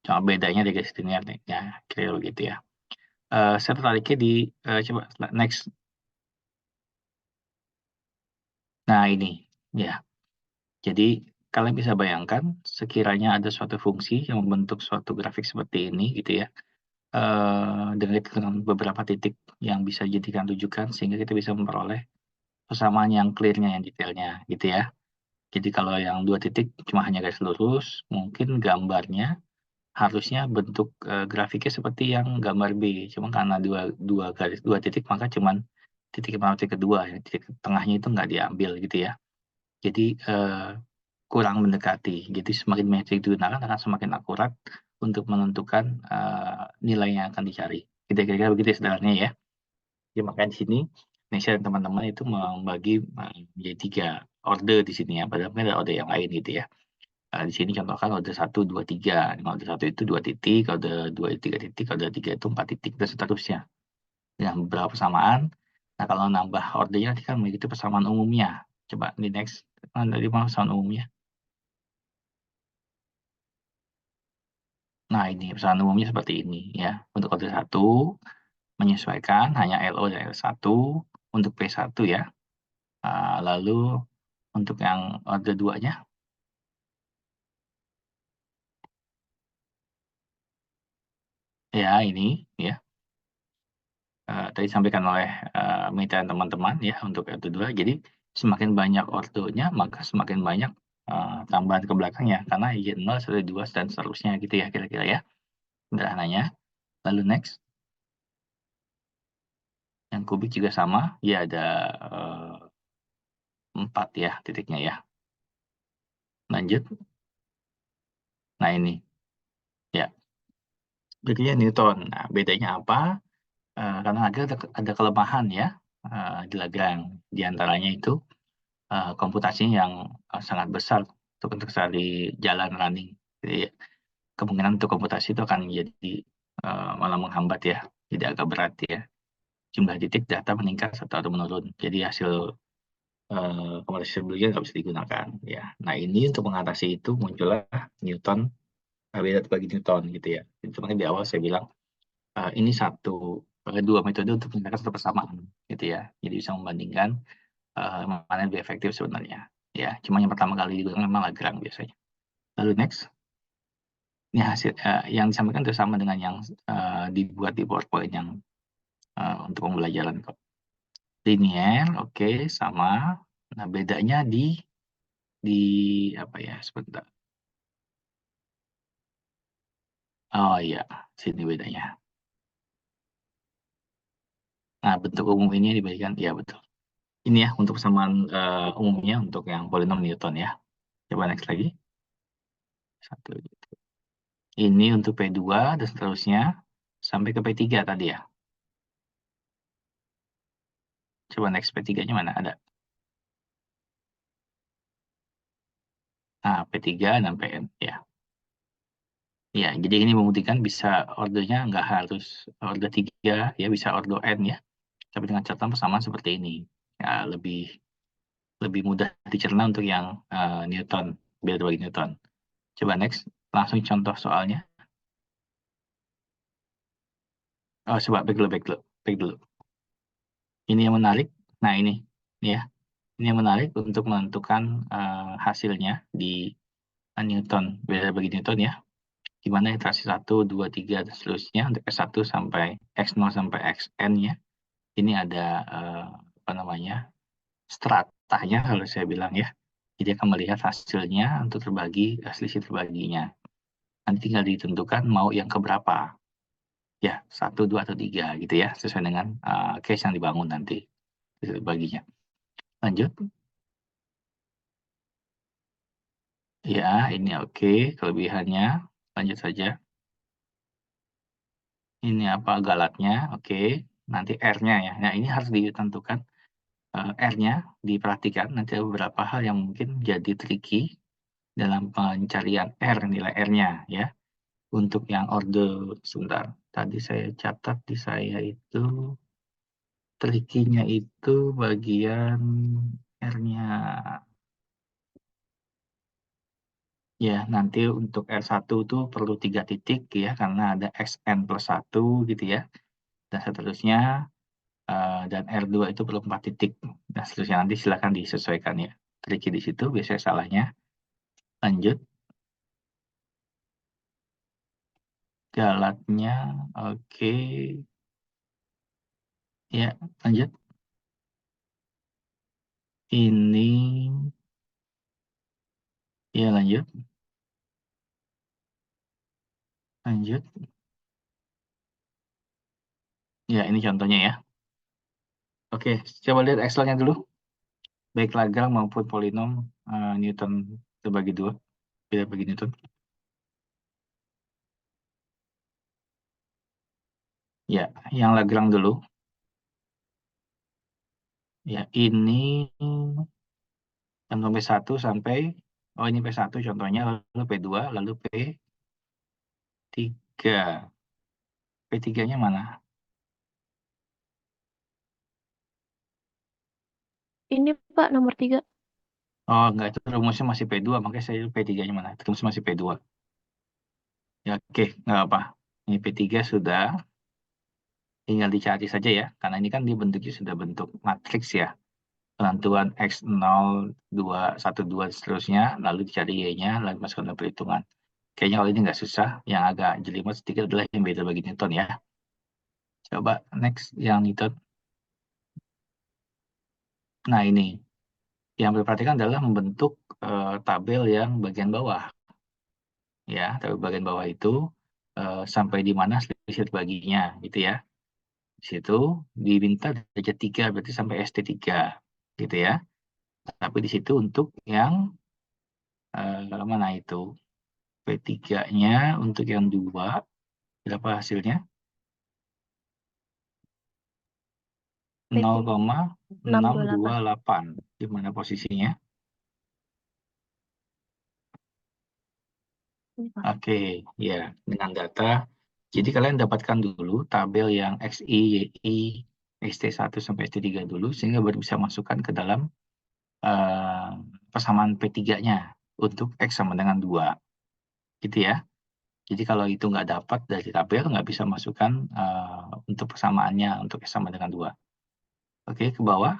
cuma bedanya dari garis linear nih, ya kira begitu ya. Saya tertariknya di coba next. Nah, ini ya. Jadi kalian bisa bayangkan sekiranya ada suatu fungsi yang membentuk suatu grafik seperti ini gitu ya. Dengan beberapa titik yang bisa dijadikan rujukan sehingga kita bisa memperoleh persamaan yang clear-nya, yang detailnya gitu ya. Jadi kalau yang 2 titik cuma hanya garis lurus, mungkin gambarnya harusnya bentuk grafiknya seperti yang gambar B. Cuma karena dua titik maka cuman titik pertama, titik kedua, ya. Titik tengahnya itu nggak diambil gitu ya. Jadi kurang mendekati. Jadi semakin banyak titik digunakan akan semakin akurat untuk menentukan nilai yang akan dicari. Kira-kira begitu sebenarnya ya. Jadi makanya di sini Nesya dan teman-teman itu membagi menjadi 3 order di sini ya. Padahal ada order yang lain gitu ya. Di sini contohkan order 1, 2, 3. Order 1 itu 2 titik, order 2 itu 3 titik, order 3 itu 4 titik, dan seterusnya. Dengan beberapa persamaan. Nah, kalau nambah ordernya nanti kan mengikuti persamaan umumnya. Coba di next. Dari mana persamaan umumnya? Nah, ini persamaan umumnya seperti ini ya. Untuk order 1 menyesuaikan hanya LO dan L1 untuk P1 ya. Lalu untuk yang order 2-nya ya ini ya. Tadi disampaikan oleh Mita dan teman-teman ya untuk order 2. Jadi semakin banyak ordonya maka semakin banyak tambahan ke belakangnya karena Y0, 1, 2 dan seterusnya gitu ya kira-kira ya. Sederhananya. Lalu next. Yang kubik juga sama, ya ada 4 ya titiknya ya. Lanjut. Nah ini ya. Bedanya Newton. Nah, bedanya apa? Karena ada kelemahan ya di Lagrange. Di antaranya itu komputasinya yang sangat besar untuk sekali jalan running. Jadi kemungkinan untuk komputasi itu akan menjadi malah menghambat ya. Jadi agak berat ya. Jumlah titik data meningkat atau menurun. Jadi hasil komputasi sebelumnya nggak bisa digunakan ya. Nah ini untuk mengatasi itu muncullah Newton, beda bagi Newton gitu ya. Itu makanya di awal saya bilang ini dua metode untuk meningkatkan satu persamaan gitu ya. Jadi bisa membandingkan mana yang lebih efektif sebenarnya ya. Cuma yang pertama kali digunakan memang Lagrange biasanya. Lalu next, ini hasil yang disampaikan itu sama dengan yang dibuat di PowerPoint yang untuk pembelajaran kok. Linear, oke, sama. Nah bedanya di apa ya, sebentar. Oh iya, sini bedanya. Nah bentuk umum ini diberikan, ya betul. Ini ya untuk persamaan umumnya untuk yang polinom Newton ya. Coba next lagi. Satu. Ini untuk P2 dan seterusnya sampai ke P3 tadi ya. Coba next P3-nya mana? Ada. Nah, P3 dan Pn ya. Ya, jadi ini membuktikan bisa ordernya nggak harus order 3 ya, bisa order n ya. Tapi dengan catatan persamaan seperti ini. Ya, lebih mudah dicerna untuk yang Newton, beda bagi Newton. Coba next, langsung contoh soalnya. Oh, coba back dulu. Ini yang menarik. Nah, ini ya. Ini yang menarik untuk menentukan hasilnya di Newton, beda bagi Newton ya. Di mana iterasi 1, 2, 3, dan seterusnya untuk S1 sampai X0 sampai Xn ya. Ini ada apa namanya, stratanya kalau saya bilang ya. Jadi akan melihat hasilnya untuk selisih terbaginya. Nanti tinggal ditentukan mau yang keberapa. Ya, 1, 2, atau 3 gitu ya, sesuai dengan case yang dibangun nanti. Terbaginya. Lanjut. Ya, ini oke. Kelebihannya. Lanjut saja. Ini apa galatnya? Oke. Nanti R-nya ya. Nah, ini harus ditentukan. R-nya diperhatikan. Nanti ada beberapa hal yang mungkin jadi tricky dalam pencarian R, nilai R-nya ya. Untuk yang order, sebentar. Tadi saya catat di saya itu, tricky-nya itu bagian R-nya. Ya, nanti untuk R1 itu perlu 3 titik ya, karena ada Xn plus 1 gitu ya. Dan seterusnya, dan R2 itu perlu 4 titik. Dan seterusnya nanti silakan disesuaikan ya. Tricky di situ, biasanya salahnya. Lanjut. Galatnya, oke. Ya, lanjut. Ini, ya lanjut. Lanjut. Ya, ini contohnya ya. Oke, coba lihat Excel-nya dulu. Baik Lagrange maupun polinom Newton terbagi 2. Beda bagi Newton. Ya, yang Lagrange dulu. Ya, ini contoh P1 sampai, oh ini P1 contohnya, lalu P2, lalu P3. P3-nya mana?
Ini Pak nomor 3.
Oh, enggak, itu rumusnya masih P2, makanya saya P3-nya mana? Itu rumusnya masih P2. Ya, oke, nggak apa. Ini P3 sudah, tinggal dicari saja ya, karena ini kan dia bentuknya sudah bentuk matriks ya. Penentuan X0, 2, 1, 2, seterusnya, lalu dicari Y-nya, lalu masukkan ke perhitungan. Kayaknya kalau ini nggak susah, yang agak jelimet sedikit adalah yang beda bagi Newton ya. Coba next, yang Newton. Nah ini, yang diperhatikan adalah membentuk tabel yang bagian bawah. Ya, tabel bagian bawah itu sampai di mana selisih terbaginya, gitu ya. Di situ diminta derajat 3, berarti sampai ST3, gitu ya. Tapi di situ untuk yang mana itu? P3-nya untuk yang 2, berapa hasilnya?
P3 628.
0,628. Di mana posisinya?
Ini, Pak.
Oke, ya, dengan data. Jadi kalian dapatkan dulu tabel yang XI, YI, ST1 sampai ST3 dulu, sehingga baru bisa masukkan ke dalam persamaan P3-nya untuk X sama dengan 2. Gitu ya. Jadi kalau itu nggak dapat dari tabel, nggak bisa masukkan untuk persamaannya untuk X sama dengan 2. Oke, ke bawah.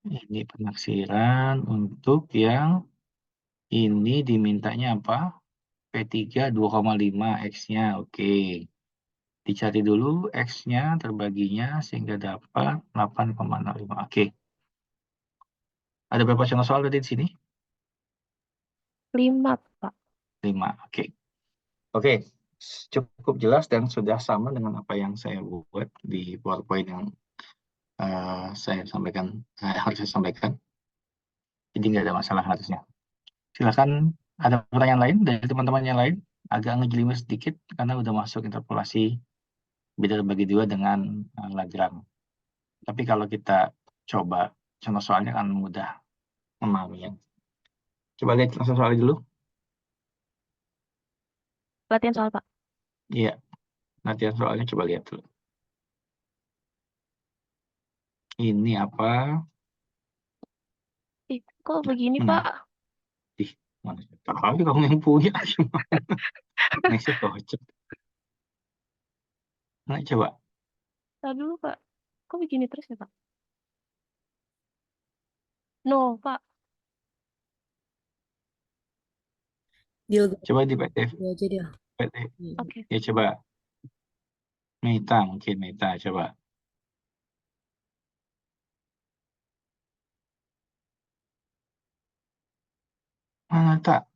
Ini penaksiran untuk yang ini dimintanya apa? P3 2,5 X-nya. Oke. Dicari dulu X-nya terbaginya sehingga dapat 8,05. Oke. Ada berapa contoh soal tadi di sini?
5, Pak.
5. Oke. Oke. Cukup jelas dan sudah sama dengan apa yang saya buat di PowerPoint yang saya sampaikan, harus saya sampaikan. Jadi nggak ada masalah harusnya. Silakan, ada pertanyaan lain dari teman-teman yang lain? Agak ngejelimet sedikit karena udah masuk interpolasi beda bagi 2 dengan Lagrange. Tapi kalau kita coba contoh soalnya kan mudah memahami ya. Coba lihat langsung soalnya dulu.
Latihan soal, Pak.
Iya, latihan soalnya coba lihat dulu. Ini apa?
Ih, kok begini,
Mana?
Pak?
Ih, mana? Tahu kamu yang punya. Nextnya kocak. Nah, coba.
Tadi dulu, Pak. Kok begini terus ya, Pak? No, Pak.
Deal
Coba di PDF.
gue aja deh.
PDF.
Oke.
Ya, coba. Meta, mungkin Meta. Coba. Mana tak?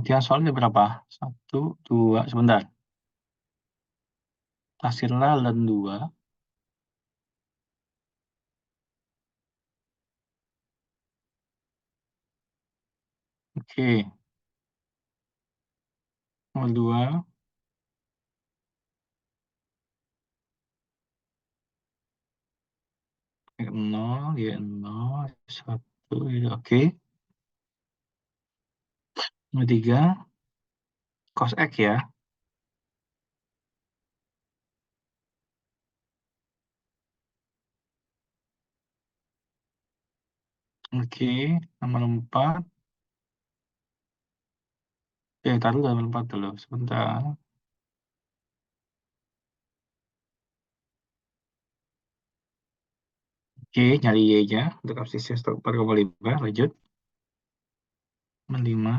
Latihan soalnya berapa? 1, 2, sebentar. Hasilnya len 2. Oke. Nomor 2. Y 0, Y 0, 1. Oke. Nomor 3. Cos X ya. Oke. Nomor 4. Taruh nomor 4 dulu. Sebentar. Oke, nyari Y-nya untuk absisnya 4,5. Lanjut. Nomor 5.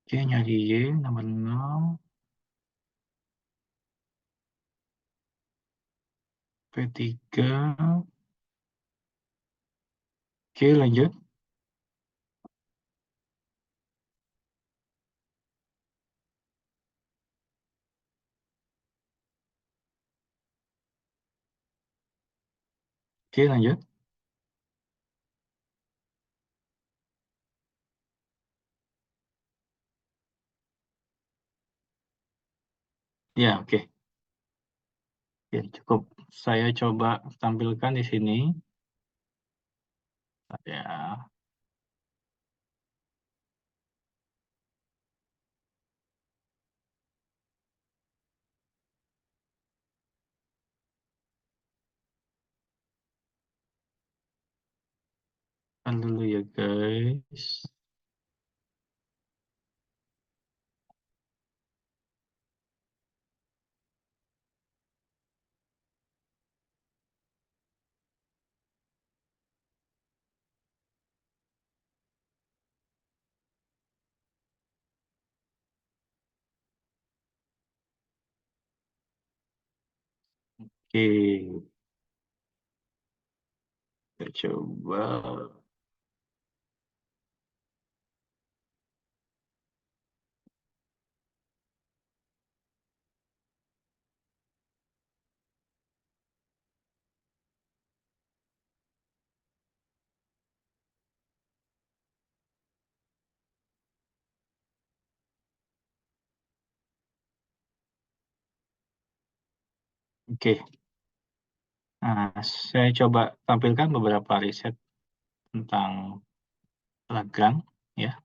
Oke, nyari Y. Nomor 6. P3. Oke, lanjut. Oke, lanjut. Ya, oke. Oke, cukup. Saya coba tampilkan di sini. Ya. Kan dulu ya, guys. Oke, kita coba. Oke, nah, saya coba tampilkan beberapa riset tentang Lagrange ya.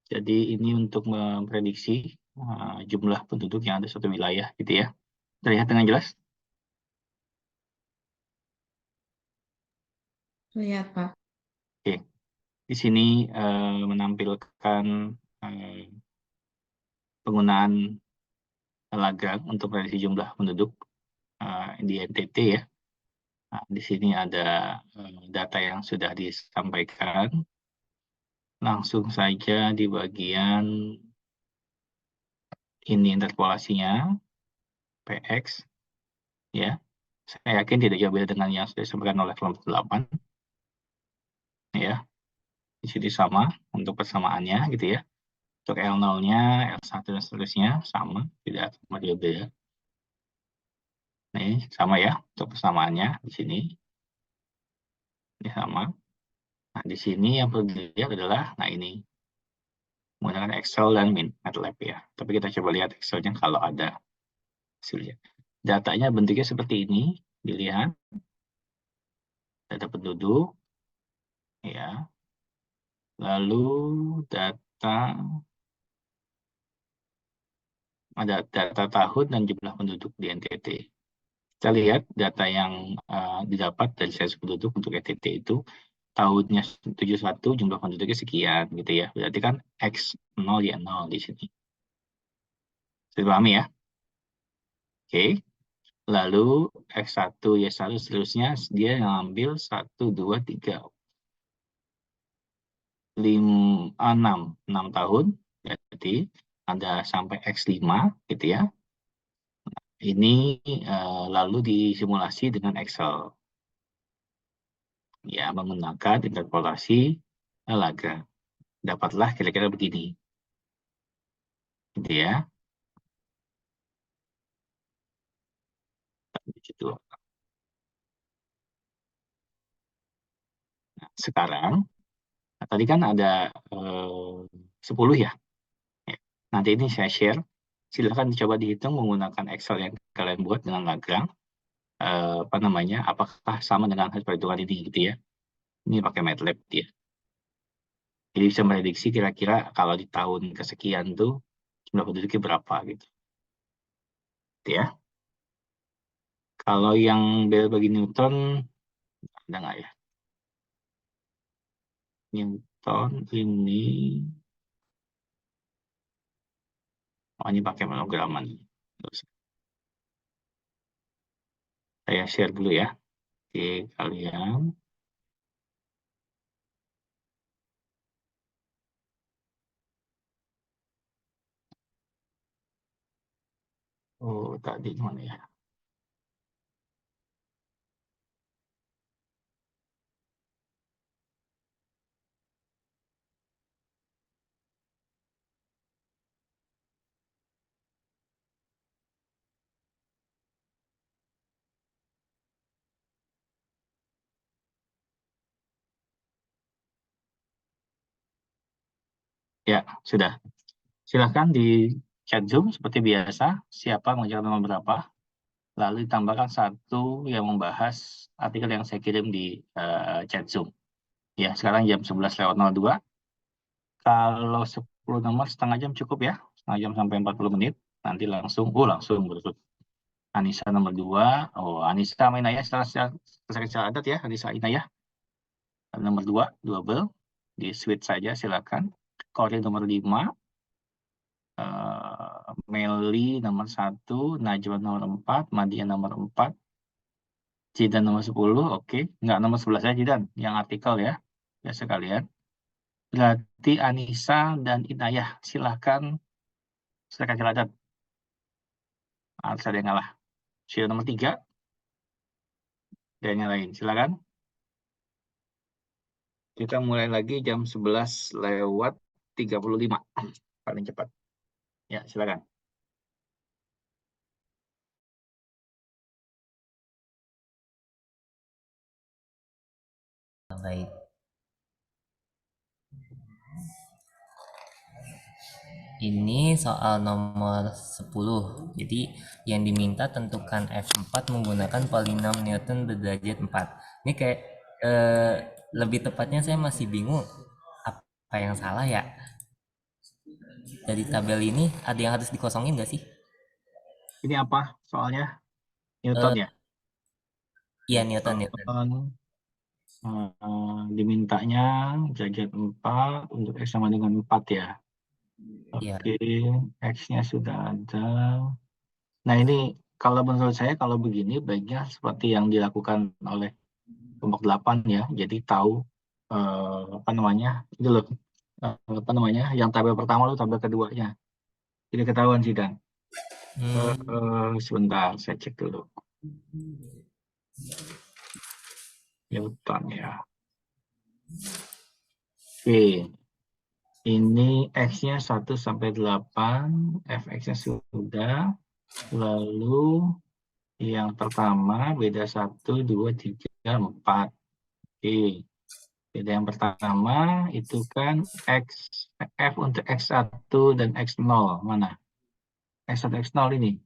Jadi ini untuk memprediksi jumlah penduduk yang ada di suatu wilayah gitu ya. Terlihat dengan jelas?
Lihat, Pak.
Oke, di sini menampilkan penggunaan Lagrange untuk prediksi jumlah penduduk di NTT ya. Nah, di sini ada data yang sudah disampaikan. Langsung saja di bagian ini interpolasinya, PX, ya. Saya yakin tidak jauh beda dengan yang sudah disampaikan oleh kelompok 8. Ya, di sini sama untuk persamaannya gitu ya. Untuk L0-nya, L1 dan seterusnya sama, tidak beda. Nih, sama ya untuk persamaannya di sini. Ini sama. Nah, di sini yang perlu dilihat adalah, nah ini, menggunakan Excel dan MATLAB ya. Tapi kita coba lihat Excelnya kalau ada hasilnya. Datanya bentuknya seperti ini, dilihat. Data penduduk, ya. Lalu ada data tahun dan jumlah penduduk di NTT. Kita lihat data yang didapat dari sensus penduduk untuk NTT itu tahunnya 71, jumlah penduduknya sekian gitu ya. Berarti kan X0 ya 0 di sini. Sudah pahami ya? Oke. Lalu X1 ya 1 seterusnya dia ngambil 1, 2, 3, 6 tahun. Jadi ada sampai X5 gitu ya. Ini lalu disimulasi dengan Excel. Ya, menggunakan interpolasi Lagrange. Dapatlah kira-kira begini. Gitu ya. Gitu. Nah, sekarang, tadi kan ada 10 ya. Nanti ini saya share. Silahkan dicoba dihitung menggunakan Excel yang kalian buat dengan Lagrange. Apa namanya, apakah sama dengan hasil perhitungan ini gitu ya. Ini pakai MATLAB dia. Jadi bisa prediksi kira-kira kalau di tahun kesekian tuh jumlah penduduknya berapa gitu. Gitu ya. Kalau yang bel bagi Newton, ada nggak ya? Newton ini, oh ini pakai monograman. Saya share dulu ya. Oke, kalian. Oh, tadi mana ya? Ya, sudah. Silahkan di chat Zoom seperti biasa. Siapa mengajar nomor berapa? Lalu ditambahkan satu yang membahas artikel yang saya kirim di chat Zoom. Ya, sekarang jam 11:02. Kalau 10 nomor setengah jam cukup ya. Setengah jam sampai 40 menit. Nanti langsung berikut. Anissa nomor 2. Oh, Anissa sama Inayah secara adat ya. Anissa Inayah. Nomor 2, double. Di switch saja silakan. Koril nomor 5. Meli nomor 1. Najwa nomor 4. Madia nomor 4. Jidan nomor 10. Oke. Enggak, nomor 11 saja Jidan. Yang artikel ya. Ya sekalian. Berarti Anissa dan Inayah. Silakan. Silakan catat. Harus ada yang ngalah. Sio nomor 3 dan yang lain. Silakan. Kita mulai lagi jam 11:35 paling cepat. Ya, silakan.
Baik. Ini soal nomor 10. Jadi yang diminta tentukan F4 menggunakan polinom Newton berderajat 4. Ini kayak lebih tepatnya saya masih bingung apa yang salah ya. Dari tabel ini ada yang harus dikosongin nggak sih?
Ini apa soalnya? Newton ya?
Iya, Newton.
Dimintanya derajat 4 untuk X sama dengan 4 ya.
Iya.
Oke, X-nya sudah ada. Nah, ini kalau menurut saya kalau begini baiknya seperti yang dilakukan oleh kelompok 8 ya. Jadi tahu apa namanya? Itu loh. Apa namanya? Yang tabel pertama loh, tabel keduanya. Jadi ketahuan sih Dan. Sebentar, saya cek dulu. Newton ya. Oke. Ini X-nya 1 sampai 8, Fx-nya sudah. Lalu yang pertama beda 1, 2, 3, 4. Oke. Beda yang pertama itu kan F untuk X1 dan X0. Mana? X1, X0 ini.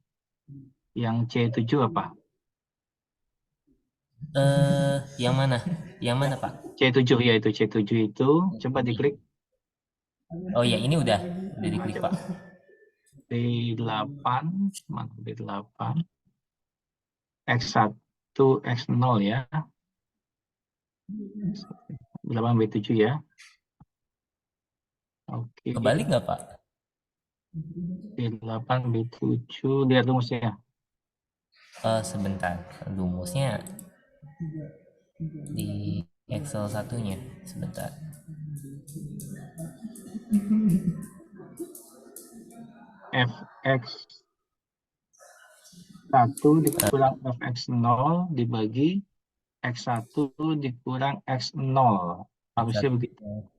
Yang C7 apa?
Yang mana? Yang mana, Pak?
C7 ya, itu C7 itu. Coba diklik.
Oh ya, ini udah diklik, Pak.
B8, mana B8? X1, X0 ya. 8 B7 ya. Oke.
Kebalik nggak, Pak?
B8 B7, lihat rumusnya.
Sebentar, rumusnya di Excel satunya. Sebentar.
Fx1 dikurang Fx0 dibagi X1 dikurang X0. Harusnya begitu.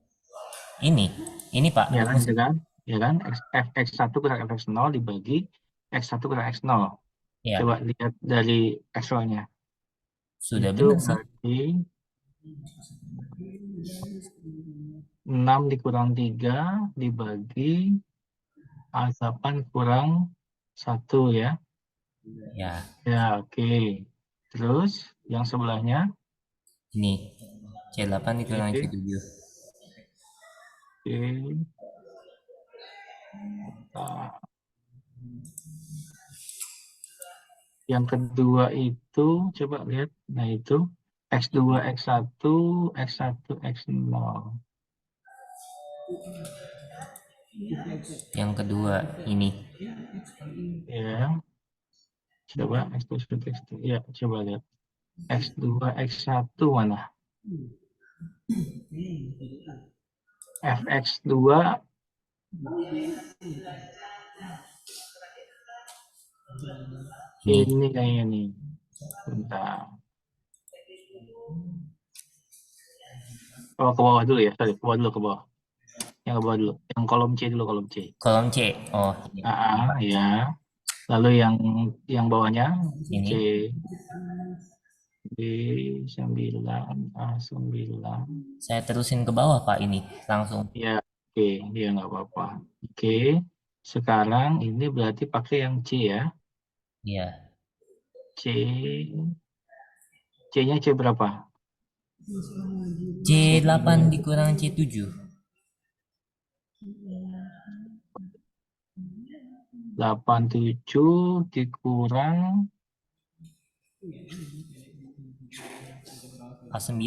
Ini Pak,
Ya kan,
rumus.
gitu kan? Ya kan? Fx1 kurang Fx0 dibagi X1 kurang X0.
Ya,
Coba lihat dari Excel-nya.
sudah
Itu
benar sih.
berarti 6 dikurang 3 dibagi A8 kurang 1 ya.
Ya,
Ya, oke. Terus yang sebelahnya
ini C8 dikurang
Oke.
C7.
Oke. Nah, yang kedua itu coba lihat. Nah, itu X2, X1, X1, X0.
Yang kedua ini.
Ya. Coba X2, X2. Ya, coba lihat. X2, X1 mana? Fx2 ini kayaknya nih. Bentar. Oh, ke bawah dulu ya. Sorry, ke bawah dulu, ke bawah. Yang ke bawah dulu. Yang kolom C dulu, kolom C.
Kolom C. Oh, ini.
Ya. Lalu yang bawahnya
Ini.
C. B9, A9.
Saya terusin ke bawah, Pak, ini. Langsung.
Ya, oke. Ya, nggak apa-apa. Oke. Sekarang ini berarti pakai yang C ya.
Iya.
C-nya C berapa?
C8 dikurang C7.
87 dikurang
A9.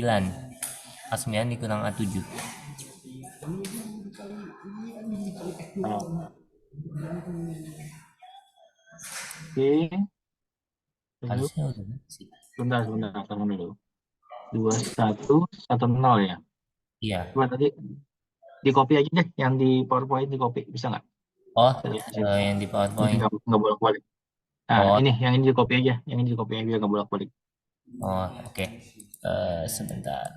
A9 dikurang A7.
Oke.
Harusnya udah sih.
Sebentar, tunggu dulu. 21, 10 ya.
Iya.
Coba tadi di copy aja deh, yang di PowerPoint di copy, bisa nggak?
Oh, yang di PowerPoint.
Nggak bolak-balik. Nah,
Oh,
yang ini di copy aja, yang ini di copy aja biar nggak bolak-balik.
oh, oke. Sebentar.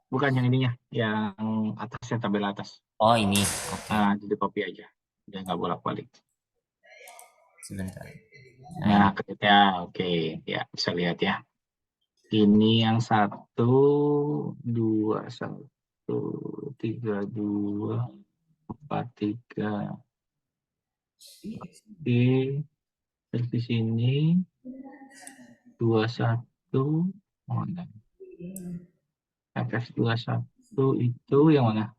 Bukan yang ininya, yang atasnya tabel atas.
Oh, ini. Oke,
Nah, di copy aja, biar nggak bolak-balik.
sebentar. Nah,
Nah,
ini.
ketika oke, ya bisa lihat ya. Ini yang 1, 2, 1, 3, 2, 4, 3. Oke, terus di sini 21. Oh, nah. FS21 itu yang mana?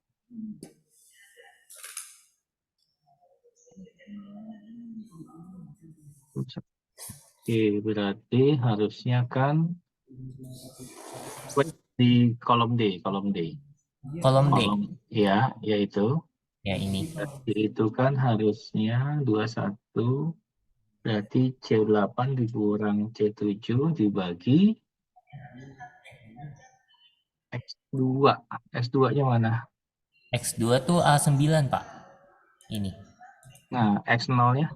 Oke, berarti harusnya kan di kolom D, kolom D.
Kolom D.
Kolom ya, yaitu
Ya, ini.
berarti itu kan harusnya 21, berarti C8 dikurang C7 dibagi X2. X2-nya mana?
X2 tuh A9, Pak. Ini.
Nah, X0-nya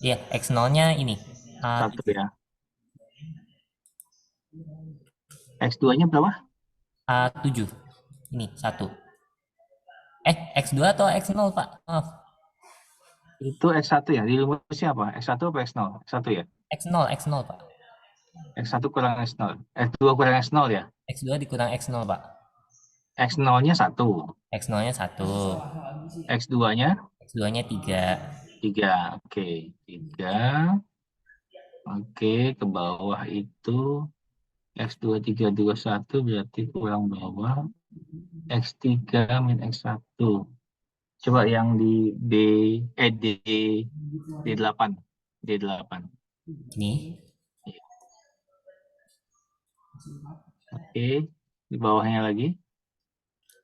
Iya, X0-nya ini.
1 ya. X2-nya berapa?
A7. Ini, 1. X2 atau X0, Pak? Maaf.
Itu X1 ya. Di rumusnya apa? X1 apa X0? X1 ya.
X0, Pak.
X1 kurang X0. X2 kurang X0 ya.
X2 dikurang X0, Pak.
X0-nya 1.
X0-nya 1.
X2-nya
X2-nya 3.
3. Oke, 3. Oke, ke bawah itu X2 3, 2, 1 berarti kurang bawah X3 min X1. Coba yang di D8. D8.
Ini.
Oke, di bawahnya lagi.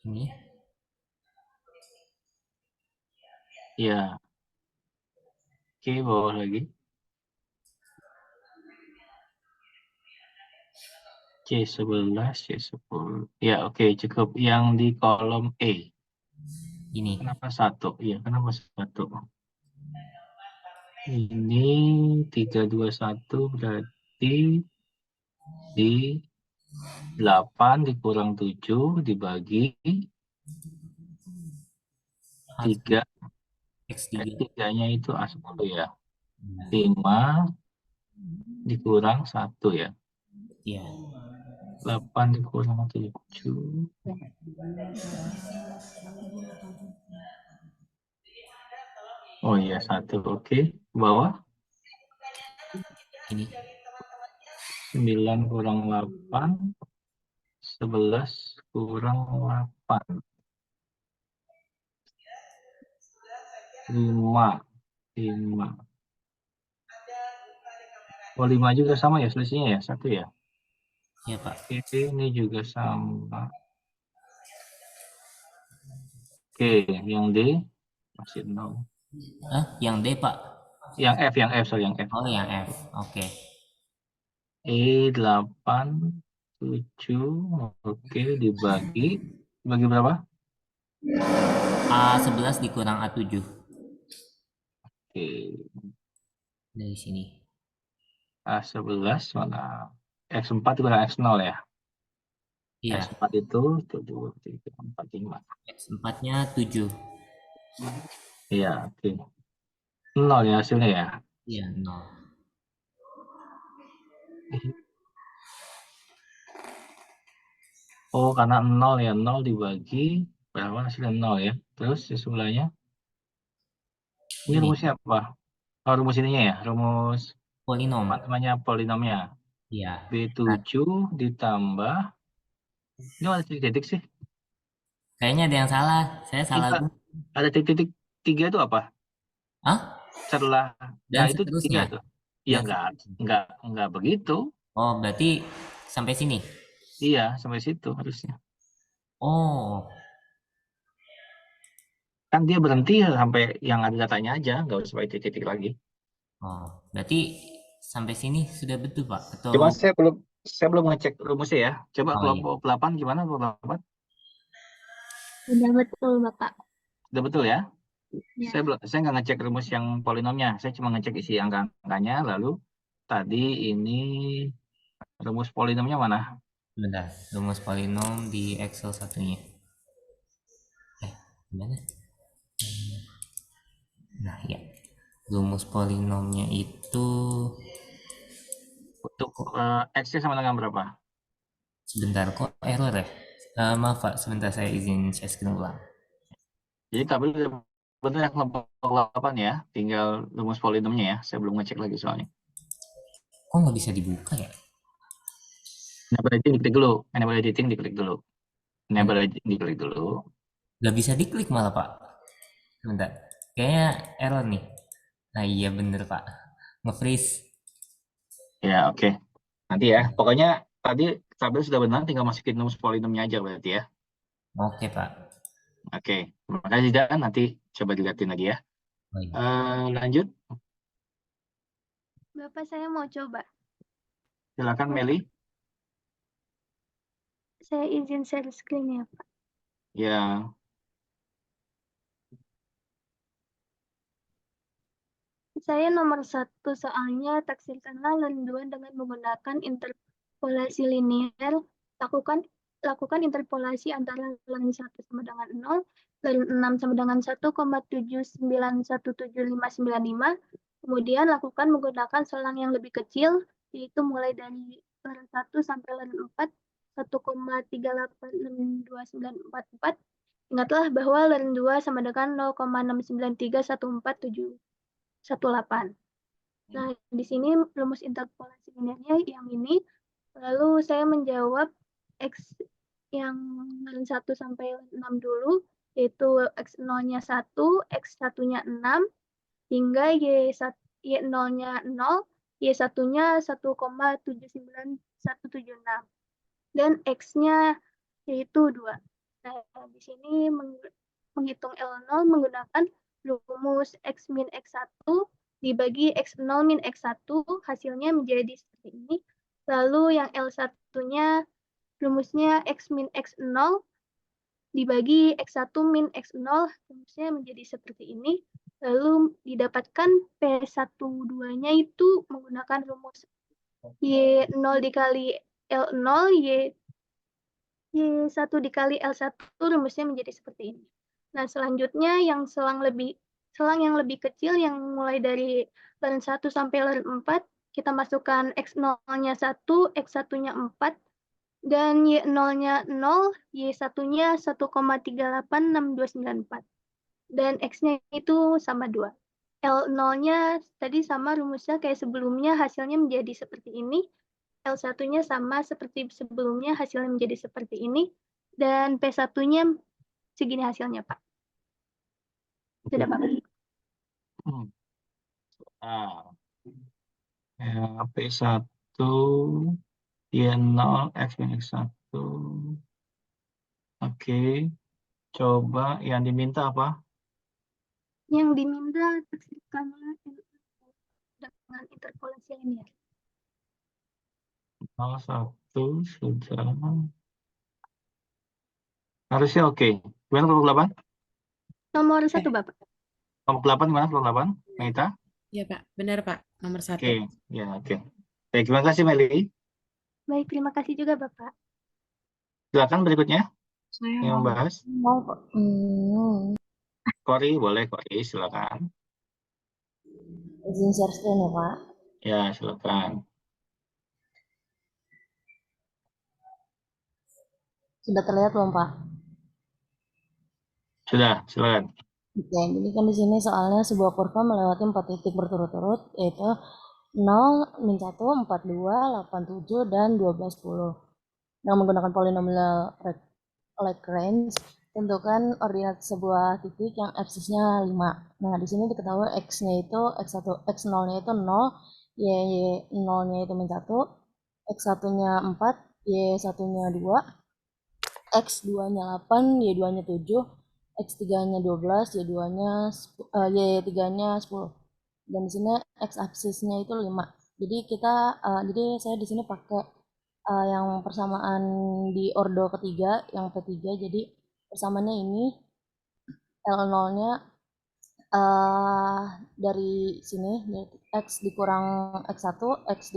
Ini.
Ya. Oke, bawah lagi. C11, C10. Ya, oke, cukup. Yang di kolom E.
Ini.
Kenapa 1? Iya, kenapa 1? Ini 3, 2, 1 berarti di 8 dikurang 7 dibagi 3.
X3.
X3-nya itu A10 ya. 5 dikurang 1 ya.
Iya.
8 dikurang 7. Oh iya, 1. Oke. Bawah.
Ini.
9 kurang 8. 11 kurang 8. 5. 5. Oh, 5 juga sama ya selisihnya ya? 1 ya?
Iya, Pak.
Oke, ini juga sama. Oke, yang D masih 0.
Yang D, Pak.
Yang F, sorry, yang F.
Oh, yang F. Oke.
E8, 7, oke, dibagi berapa?
A11 dikurang A7.
Oke,
Dari sini.
A11 mana? X4 kurang X0 ya?
Iya.
X4 itu 7, 3, 4, 5.
X4-nya 7.
Iya, oke. 0 ya hasilnya ya?
Iya, 0.
Oh, karena 0 ya, 0 dibagi berapa hasilnya 0 ya? Terus di sebelahnya, ini
Ini.
rumusnya apa? Oh, rumus ininya ya, rumus
Polinom.
apa namanya polinomnya?
Iya.
B7 ditambah, ini ada titik-titik sih?
Kayaknya ada yang salah. Saya salah.
Enggak, ada titik-titik 3 itu apa?
Hah?
Setelah,
Dan
nah itu 3
seterusnya.
tuh. Iya,
Dan
enggak begitu.
Oh, berarti sampai sini.
Iya, sampai situ harusnya.
Oh,
Kan dia berhenti sampai yang ada datanya aja, nggak usah pakai titik-titik lagi.
oh, berarti sampai sini sudah betul, Pak? Atau
Cuma saya belum ngecek rumusnya ya. Coba
Oh,
kelompok 8 gimana kelompok 8?
Sudah betul, Bapak.
Udah betul ya?
Ya.
Saya nggak ngecek rumus yang polinomnya, saya cuma ngecek isi angka-angkanya, lalu tadi ini rumus polinomnya mana?
Bentar, rumus polinom di Excel satunya. Gimana? Nah ya, rumus polinomnya itu
Untuk X-nya sama dengan berapa?
sebentar kok error ya? Maaf Pak, sebentar saya izin share screen ulang.
Jadi tabel udah benar yang kelompok 8 ya, tinggal rumus polinomnya ya, saya belum ngecek lagi soalnya.
Kok nggak bisa dibuka ya?
Enable editing diklik dulu, enable editing diklik dulu. Enable editing diklik dulu.
Nggak bisa diklik malah Pak. Sebentar, kayaknya error nih. Nah iya bener Pak, nge-freeze.
Ya, oke. Nanti ya, pokoknya tadi tabel sudah benar, tinggal masukin rumus polinomnya aja berarti ya.
Oke Pak.
Oke, terima kasih Dan, nanti coba dilihatin lagi ya.
Baik.
Lanjut,
Bapak, saya mau coba.
silakan Meli.
Saya izin share screen ya, Pak.
Ya,
Saya nomor 1 soalnya taksirkanlah len 2 dengan menggunakan interpolasi linear. Lakukan interpolasi antara len 1 sama dengan 0, len 6 sama dengan 1,79175595. Kemudian lakukan menggunakan selang yang lebih kecil, yaitu mulai dari len 1 sampai len 4, 1,386294. Ingatlah bahwa len 2 sama dengan 0,6931478. Nah, di sini rumus interpolasi linearnya yang ini. Lalu saya menjawab X yang len 1 sampai len 6 dulu, yaitu X0-nya 1, X1-nya 6, hingga Y0-nya 0, Y1-nya 1,79176. Dan X-nya yaitu 2. Nah, di sini menghitung L0 menggunakan rumus X min X1 dibagi X0 min X1, hasilnya menjadi seperti ini. Lalu yang L1-nya rumusnya X min X0 dibagi X1 min X0, rumusnya menjadi seperti ini. Lalu didapatkan P12-nya itu menggunakan rumus Y0 dikali L0, Y1 dikali L1, rumusnya menjadi seperti ini. Nah, selanjutnya yang selang yang lebih kecil yang mulai dari len 1 sampai len 4, kita masukkan X0-nya 1, X1-nya 4, dan Y0-nya 0, Y1-nya 1,386294. Dan X-nya itu sama 2. L0-nya tadi sama rumusnya kayak sebelumnya, hasilnya menjadi seperti ini. L1-nya sama seperti sebelumnya, hasilnya menjadi seperti ini. Dan P1-nya segini hasilnya, Pak. Sudah, Pak.
Nah, ya, P1, Y0, X min X1. Oke, coba yang diminta apa?
Yang diminta taksirkanlah dengan interpolasi linear.
01 sudah. Harusnya oke. Gimana kelompok 8?
Nomor 1, Bapak.
Kelompok 8 gimana kelompok 8? Meita?
Iya Pak, benar Pak, nomor 1.
Oke, ya oke. Baik, terima kasih Meli.
Baik, terima kasih juga, Bapak.
Silakan berikutnya
Saya
yang membahas.
mau Pak.
Kori, boleh Kori, silakan.
Izin share screen ya Pak.
Ya, silakan.
Sudah terlihat belum Pak?
Sudah, silakan.
Oke, jadi kan di sini soalnya sebuah kurva melewati 4 titik berturut-turut, yaitu 0, min 1, 42, 87, dan 12, 10. Dengan menggunakan polinomial Lagrange, tentukan ordinat sebuah titik yang absisnya 5. Nah, di sini diketahui X-nya itu, X0-nya itu 0, Y0-nya itu min 1, X1-nya 4, Y1-nya 2, X2-nya 8, Y2-nya 7, X3-nya 12, Y3-nya 10. Dan di sini X aksisnya itu 5. Jadi jadi saya di sini pakai yang persamaan di ordo ketiga, yang P3. Jadi persamaannya ini L0-nya dari sini X dikurang X1, X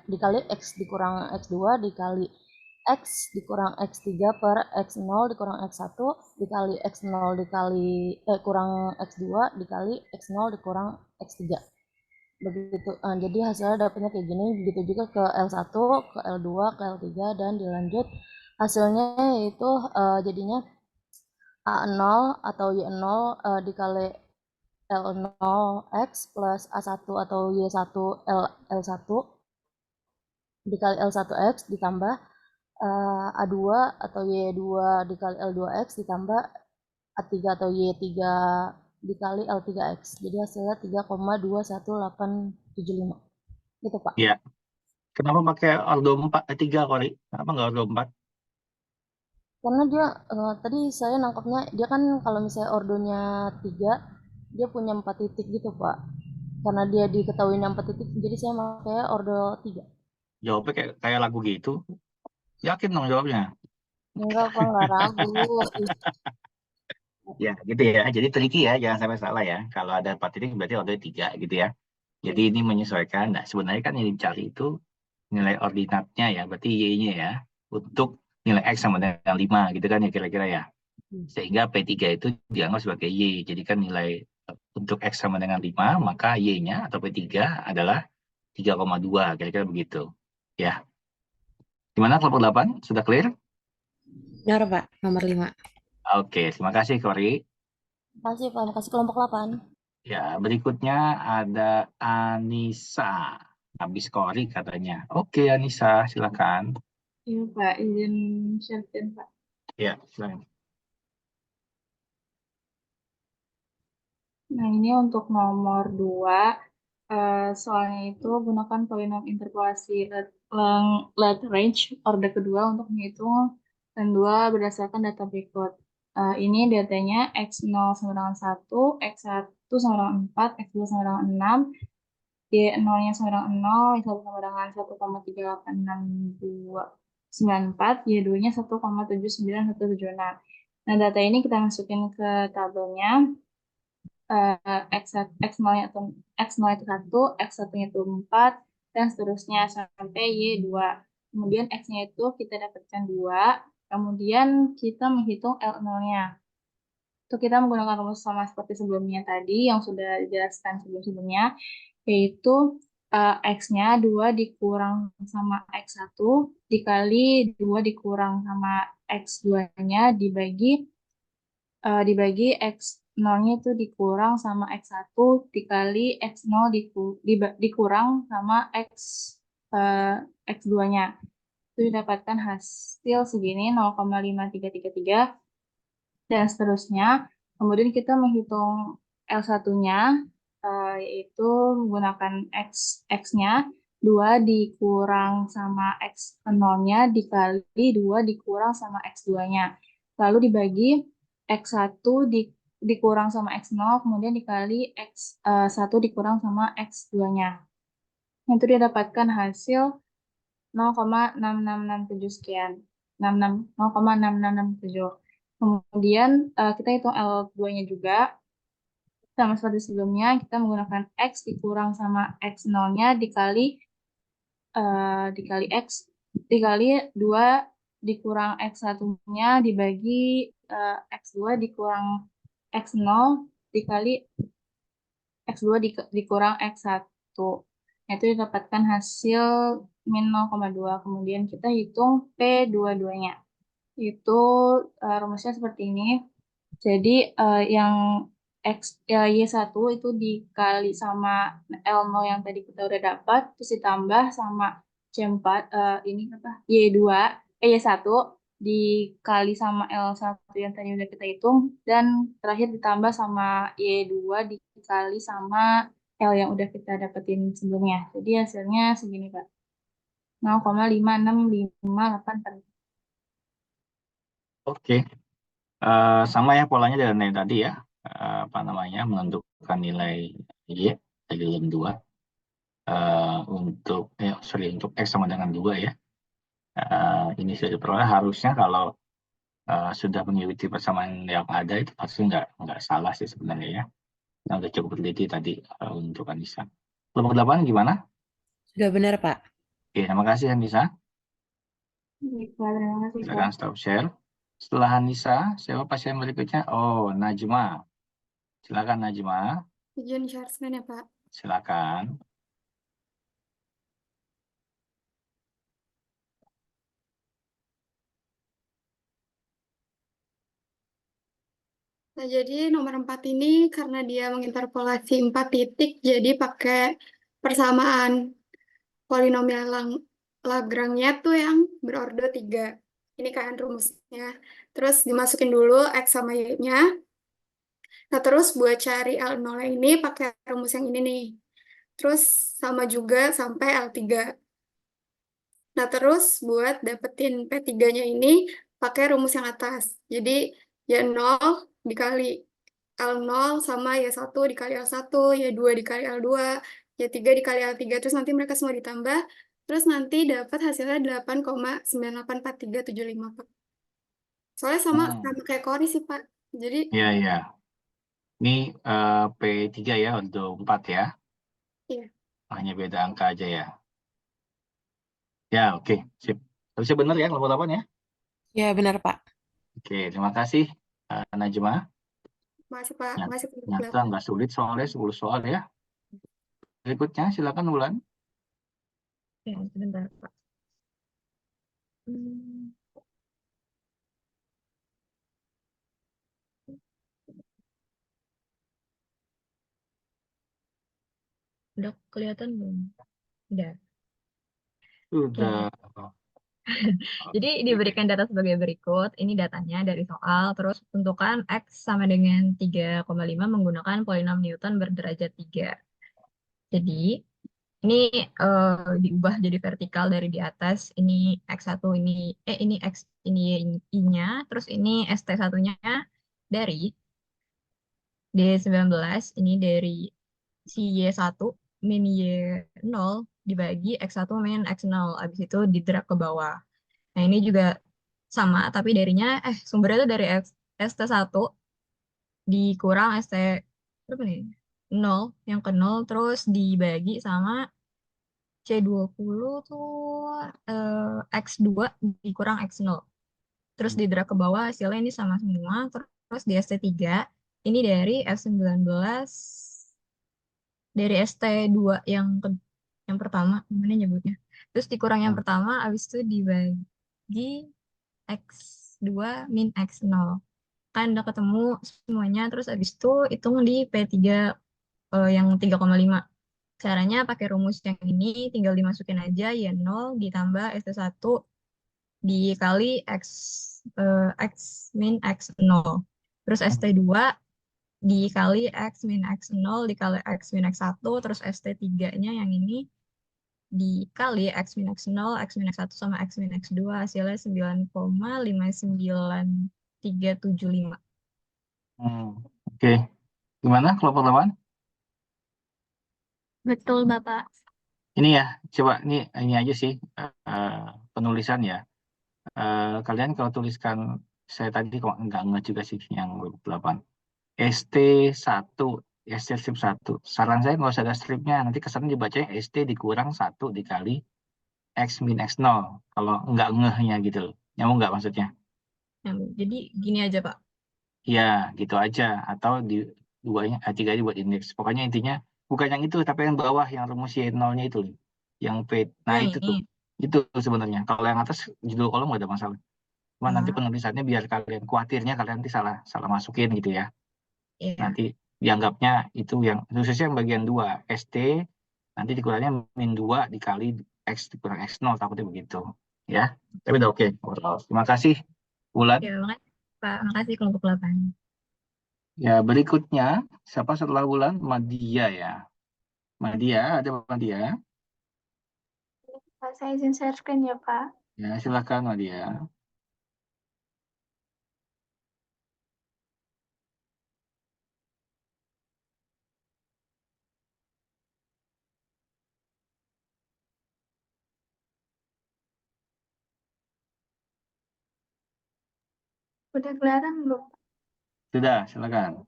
dikali X dikurang X2 dikali X dikurang X3 per X0 dikurang X1 dikali X0 dikali kurang X2 dikali X0 dikurang X3. Begitu. Jadi hasilnya dapatnya kayak gini. Begitu juga ke L1, ke L2, ke L3 dan dilanjut hasilnya yaitu jadinya A0 atau Y0 dikali L0X plus A1 atau Y1 L1 dikali L1X ditambah A2 atau Y2 dikali L2X ditambah A3 atau Y3 dikali L3X. Jadi hasilnya 3,21875. Gitu, Pak.
Iya. Kenapa pakai ordo 3, Kori? Kenapa nggak ordo 4?
Karena dia tadi saya nangkapnya dia kan kalau misalnya ordonya 3 dia punya 4 titik gitu, Pak. Karena dia diketahui 4 titik jadi saya pakai ordo 3.
Jawabnya kayak lagu gitu. Yakin dong jawabnya?
Enggak, Pak, enggak ragu.
Ya, gitu ya. Jadi tricky ya, jangan sampai salah ya. Kalau ada 4 titik berarti ordo 3 gitu ya. Jadi ini menyesuaikan. Nah, sebenarnya kan yang dicari itu nilai ordinatnya ya, berarti Y-nya ya. Untuk nilai X sama dengan 5 gitu kan ya kira-kira ya. Sehingga P3 itu dianggap sebagai Y. Jadi kan nilai untuk X sama dengan 5, maka Y-nya atau P3 adalah 3,2. Kira-kira begitu. Ya. Gimana kelompok 8? Sudah clear?
Benar, Pak. Nomor 5.
Oke, terima kasih Kori.
Makasih, Pak. Makasih kelompok 8.
Ya, berikutnya ada Anissa. Habis Kori katanya. Oke, Anissa, silakan.
Iya Pak, izin share screen Pak.
Ya, silakan.
Nah ini untuk nomor 2, soalnya itu gunakan polinom interpolasi Lagrange orde kedua untuk menghitung dan 2 berdasarkan data berikut. Ini datanya X0 sama dengan 1, X1 sama dengan 4, X2 sama dengan 6, Y0-nya sama dengan 0, Y1 sama dengan 1,3869294, Y2-nya 1,79176. Nah, data ini kita masukin ke tabelnya. X0-nya itu 1, X1-nya itu 4, dan seterusnya sampai Y2. Kemudian X-nya itu kita dapatkan 2, kemudian kita menghitung L0-nya. Itu kita menggunakan rumus sama seperti sebelumnya tadi, yang sudah dijelaskan sebelum-sebelumnya, yaitu X-nya 2 dikurang sama X1 dikali 2 dikurang sama X2-nya dibagi X0-nya itu dikurang sama X1 dikali X0 dikurang sama X2-nya. Itu didapatkan hasil segini 0,5333 dan seterusnya. Kemudian kita menghitung L1-nya, yaitu menggunakan X-nya, 2 dikurang sama X0-nya dikali 2 dikurang sama X2-nya. Lalu dibagi X1 dikurang sama X0, kemudian dikali X1 dikurang sama X2-nya. Itu didapatkan hasil 0,6667 sekian. 0,6667. Kemudian kita hitung L2-nya juga. Sama seperti sebelumnya, kita menggunakan X dikurang sama X0-nya dikali X dikali 2 dikurang X1-nya dibagi X2 dikurang X0 dikali X2 dikurang X1. Itu didapatkan hasil min 0,2. Kemudian kita hitung P22-nya. Itu rumusnya seperti ini. Jadi yang Y1 itu dikali sama L0 yang tadi kita udah dapat, terus ditambah sama C4, ini apa? Y1 dikali sama L1 yang tadi udah kita hitung, dan terakhir ditambah sama Y2 dikali sama L yang udah kita dapetin sebelumnya. Jadi hasilnya segini, Pak. 0,5658.
Oke. Sama ya polanya dengan yang tadi ya. Menentukan nilai Y dari dalam 2. Untuk X sama dengan 2 ya. Ini sudah diperoleh. Harusnya kalau sudah mengikuti persamaan yang ada itu pasti nggak salah sih sebenarnya ya. Nah, udah cukup teliti tadi untuk Anissa. Kelompok 8 gimana?
Sudah benar, Pak.
Oke, terima kasih Anissa.
Baik, Pak. Terima kasih, Pak.
Silakan stop share. Setelah Anissa, siapa pasien berikutnya? Oh, Najma. Silakan Najma.
Izin share screen ya, Pak.
Silakan.
Nah, jadi nomor 4 ini karena dia menginterpolasi 4 titik, jadi pakai persamaan polinomial Lagrange tuh yang berordo 3. Ini kan rumusnya. Terus dimasukin dulu X sama Y-nya. Nah, terus buat cari L0 ini pakai rumus yang ini nih. Terus sama juga sampai L3. Nah, terus buat dapetin P3-nya ini pakai rumus yang atas. Jadi, ya 0 dikali L0 sama ya 1 dikali L1, ya 2 dikali L2, ya 3 dikali L3. Terus nanti mereka semua ditambah. Terus nanti dapat hasilnya 8,984375, Pak. Soalnya sama kayak Kori sih, Pak. Jadi,
Iya, iya. Ini P3 ya, untuk 4 ya.
iya.
Hanya beda angka aja ya. Ya, oke. Sip. Harusnya benar ya, kelompok 8 ya.
Ya, benar, Pak.
Oke, terima kasih Najma.
Masih, Pak. Masih
Nyata nggak sulit soalnya 10 soal ya. Berikutnya silakan Wulan.
Ya, sebentar, Pak. Hmm, udah kelihatan belum? Udah.
Sudah.
Jadi diberikan data sebagai berikut. Ini datanya dari soal. Terus tentukan X sama dengan 3,5 menggunakan polinom Newton berderajat 3. Jadi ini diubah jadi vertikal dari di atas. Ini X1, ini X, ini Y-nya. Terus ini ST1-nya dari D19. Ini dari si Y1 min Y0 dibagi X1 min X0. Habis itu didrag ke bawah. Nah, ini juga sama, tapi sumbernya itu dari ST1 dikurang ST berapa nih? 0, yang ke 0, terus dibagi sama C20 tuh X2 dikurang X0. Terus didrag ke bawah hasilnya ini sama semua, terus di ST3 ini dari F19 dari ST2 yang pertama, gimana nyebutnya? Terus dikurang yang pertama, habis itu dibagi X2 min X0. Kan udah ketemu semuanya, terus habis itu hitung di P3 yang 3,5. Caranya pakai rumus yang ini, tinggal dimasukin aja ya 0 ditambah ST1 dikali X min X0. Terus ST2 dikali X min X0 dikali X min X1, terus ST3-nya yang ini dikali X min X0, X min X1 sama X min X2 hasilnya 9,59375.
Oke. Gimana kelompok 8?
Betul, Bapak.
Ini ya, coba ini aja sih penulisan ya. Kalian kalau tuliskan, saya tadi kok nggak nge juga sih yang kelompok 8. ST1, ST strip 1. Saran saya nggak usah ada stripnya, nanti kesannya dibacanya ST dikurang 1 dikali X min X0. Kalau nggak ngehnya gitu loh. Nyambung nggak maksudnya?
Jadi gini aja, Pak.
Ya, gitu aja. Atau di duanya, tiga buat indeks. Pokoknya intinya bukan yang itu, tapi yang bawah yang rumus Y0-nya itu loh. Yang P. Nah,
Yang
itu
ini.
tuh. Itu sebenarnya. Kalau yang atas judul kolom nggak ada masalah. Cuma nanti penulisannya biar kalian khawatirnya kalian nanti salah salah masukin gitu ya.
Iya.
Nanti dianggapnya itu yang khususnya yang bagian 2 ST nanti dikurangnya min 2 dikali X dikurang X0 takutnya begitu ya. Tapi udah oke. Terima kasih Wulan.
Ya, makasih, Pak. Makasih kelompok 8.
Ya, berikutnya siapa setelah Wulan? Madia ya. Madia, ada Madia?
Pak, saya izin share screen ya, Pak.
Ya, silakan Madia.
Udah kelihatan belum?
Sudah, silakan.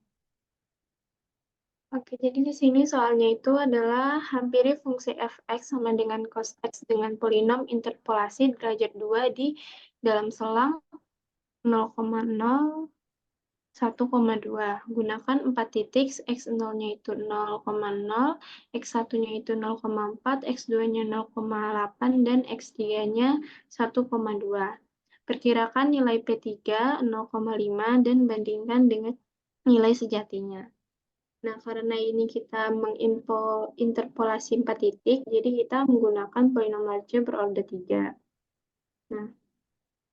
Oke, jadi di sini soalnya itu adalah hampiri fungsi fx sama dengan cos x dengan polinom interpolasi derajat 2 di dalam selang 0,0 1,2. Gunakan 4 titik, x0-nya itu 0,0, x1-nya itu 0,4, x2-nya 0,8, dan x3-nya 1,2. Perkirakan nilai P3 0,5 dan bandingkan dengan nilai sejatinya. Nah, karena ini kita menginterpolasi 4 titik, jadi kita menggunakan polinom large berorder 3. Nah,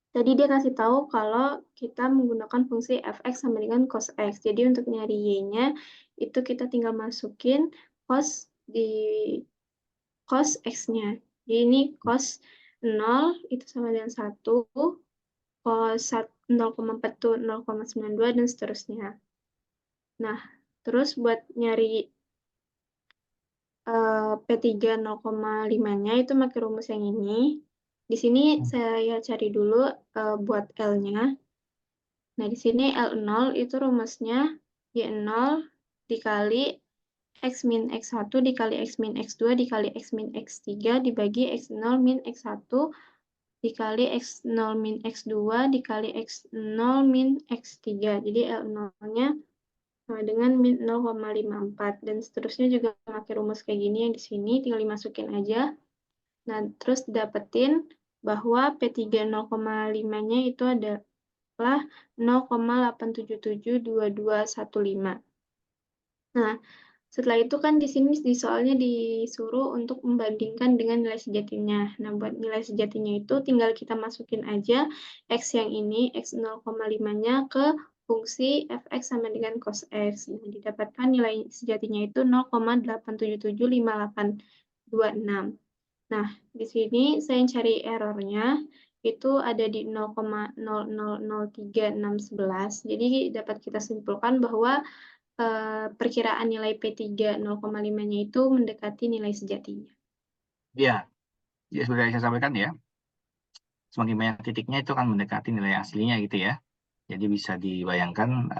tadi dia kasih tahu kalau kita menggunakan fungsi fx sama dengan cos x. Jadi untuk nyari y-nya, itu kita tinggal masukin cos di cos x-nya. Jadi ini cos 0 itu sama dengan 1, cos 0,4 itu 0,92, dan seterusnya. Nah, terus buat nyari P3 0,5-nya itu pakai rumus yang ini. Di sini saya cari dulu buat L-nya. Nah, di sini L0 itu rumusnya Y0 dikali X min X1 dikali X min X2 dikali X min X3 dibagi X0 min X1 dikali X0 min X2 dikali X0 min X3. Jadi L0-nya sama dengan min 0,54 dan seterusnya juga pakai rumus kayak gini yang di sini tinggal dimasukin aja. Nah, terus dapetin bahwa P3 0,5-nya itu adalah 0,8772215. Nah, setelah itu kan di sini di soalnya disuruh untuk membandingkan dengan nilai sejatinya. Nah, buat nilai sejatinya itu tinggal kita masukin aja X yang ini, X 0,5-nya ke fungsi fx sama dengan cos x. Nah, didapatkan nilai sejatinya itu 0,8775826. Nah, di sini saya cari errornya, itu ada di 0,0003611. Jadi dapat kita simpulkan bahwa perkiraan nilai P3 0,5-nya itu mendekati nilai sejatinya.
Iya, ya seperti yang saya sampaikan ya. Semakin banyak titiknya itu akan mendekati nilai aslinya gitu ya. Jadi bisa dibayangkan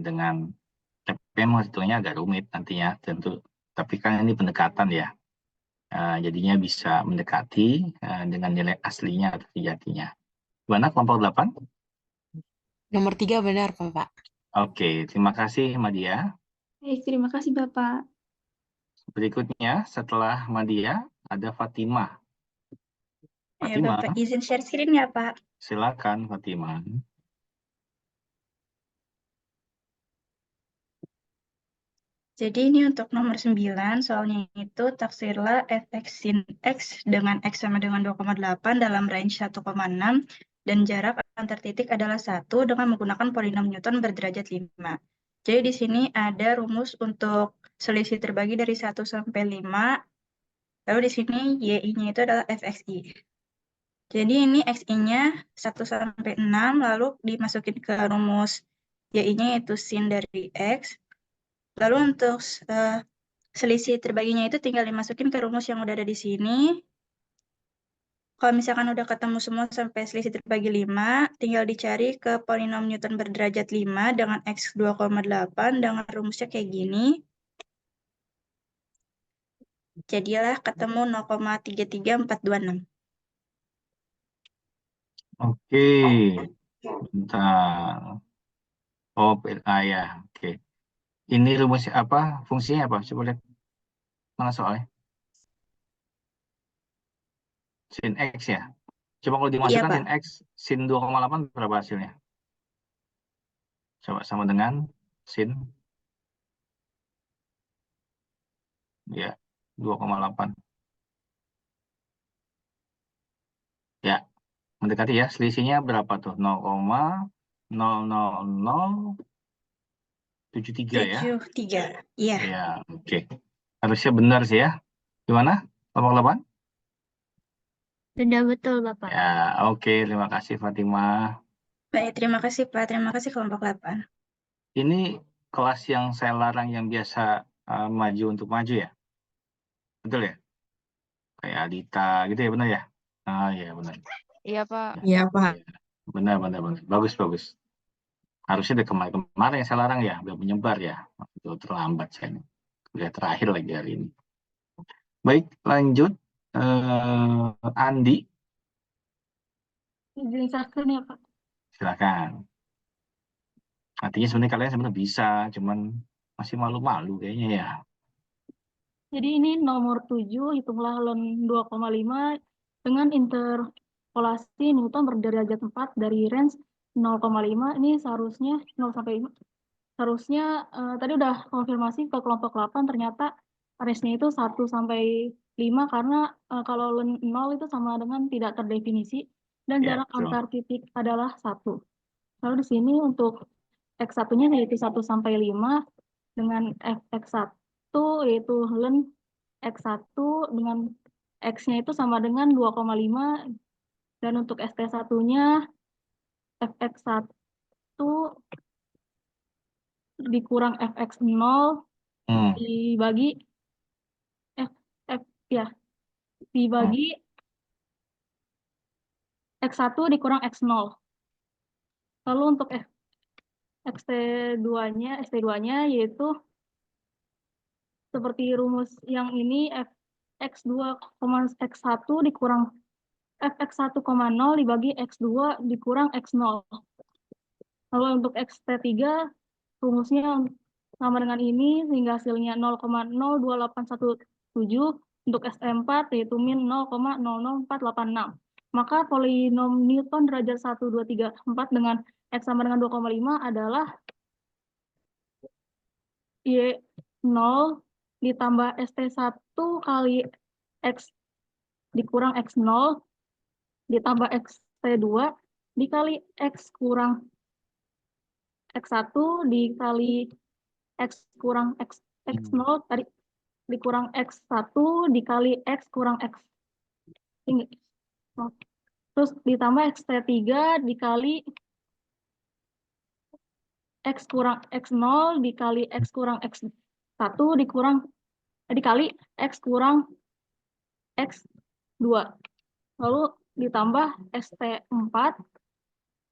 dengan memang hitungnya agak rumit nantinya tentu. Tapi kan ini pendekatan ya. Jadinya bisa mendekati dengan nilai aslinya atau sejatinya. Gimana kelompok 8?
Nomor 3 benar, Pak.
Oke, terima kasih Madia.
Terima kasih Bapak.
Berikutnya setelah Madia ada Fatimah.
Ya,
Fatimah,
Bapak izin share screen ya, Pak.
silakan Fatimah.
Jadi ini untuk nomor 9, soalnya itu taksirlah fx sin x dengan x sama dengan 2,8 dalam range 1,6 dan jarak antar titik adalah 1 dengan menggunakan polinom Newton berderajat 5. Jadi di sini ada rumus untuk selisih terbagi dari 1 sampai 5. Lalu di sini y-nya itu adalah fxi. Jadi ini xi-nya 1 sampai 6, lalu dimasukin ke rumus y-nya yaitu sin dari x. Lalu untuk selisih terbaginya itu tinggal dimasukin ke rumus yang udah ada di sini. Kalau misalkan udah ketemu semua sampai selisih terbagi 5, tinggal dicari ke polinom Newton berderajat 5 dengan x 2,8 dengan rumusnya kayak gini. Jadilah ketemu 0,33426.
Oke, bentar. Oh, ya, oke. Ini rumusnya apa? Fungsinya apa? Coba lihat. Mana soalnya? Sin X ya? Coba kalau dimasukkan
Pak.
sin X, sin 2,8 berapa hasilnya? Coba sama dengan sin ya 2,8. Ya, mendekati ya. Selisihnya berapa tuh? 0,00073 ya?
73. Iya.
Ya, oke. Harusnya benar sih ya. Gimana? Kelompok 8?
Sudah betul, Bapak.
Ya, oke. Terima kasih Fatimah.
Baik, terima kasih Pak. Terima kasih kelompok 8.
Ini kelas yang saya larang yang biasa maju untuk maju ya? Betul ya? Kayak Adita gitu ya, benar ya? Ah, ya benar.
Iya, Pak.
Iya, Pak.
Benar. Bagus. Harusnya dari kemarin yang saya larang ya, udah menyebar ya. Itu terlambat saya ini. Udah terakhir lagi hari ini. Baik, lanjut. Andi,
Dijelaskan ya, Pak.
silakan. Artinya sebenarnya kalian sebenarnya bisa, cuman masih malu-malu kayaknya ya.
Jadi ini nomor 7, hitunglah ln 2,5 dengan interpolasi Newton berderajat 4 dari range 0,5. Ini seharusnya 0 sampai 5. Seharusnya tadi udah konfirmasi ke kelompok 8, ternyata range-nya itu 1 sampai 5 karena kalau ln 0 itu sama dengan tidak terdefinisi dan
Ya,
jarak
betul.
antar titik adalah 1. Lalu di sini untuk X1-nya yaitu 1 sampai 5 dengan X1 yaitu ln X1 dengan X-nya itu sama dengan 2,5 dan untuk ST1-nya Fx1 dikurang Fx0 dibagi dibagi X1 dikurang X0. Lalu untuk ST2-nya yaitu seperti rumus yang ini X2, X1 dikurang Fx1,0 dibagi X2 dikurang X0. Lalu untuk XT3 rumusnya sama dengan ini sehingga hasilnya 0,02817. Untuk ST4 yaitu min 0,00486. Maka polinom Newton derajat 1, 2, 3, 4 dengan X sama dengan 2,5 adalah Y0 ditambah ST1 kali X dikurang X0 ditambah XT2 dikali X kurang X1 dikali X kurang X0 tadi dikurang X1 dikali X kurang X. Terus ditambah XT3 dikali X kurang X0 dikali X kurang X1 dikali X kurang X2. Lalu ditambah ST4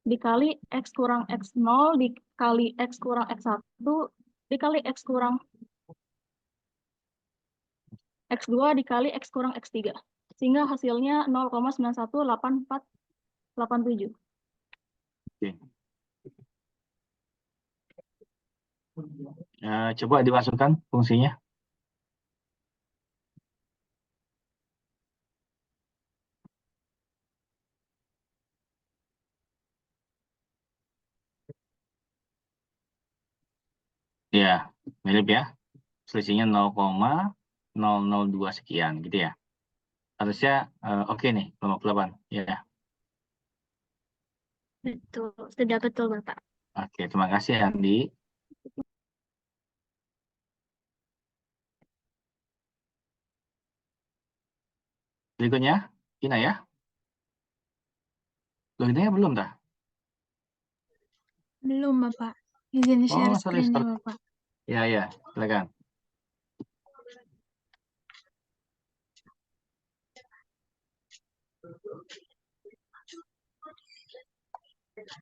dikali X kurang X0 dikali X kurang X1 dikali X kurang X2 dikali X kurang X3. Sehingga hasilnya 0,918487.
Oke. Coba dimasukkan fungsinya. Ya, mirip ya. Selisihnya 0,002 sekian gitu ya. Harusnya oke nih, kelompok 8. Ya.
Betul, sudah betul Bapak.
Oke, terima kasih Andi. Berikutnya, Ina ya. Loh, Ina belum dah?
Belum, Bapak. Izin share
sorry.
screen-nya, Bapak.
Ya, silakan.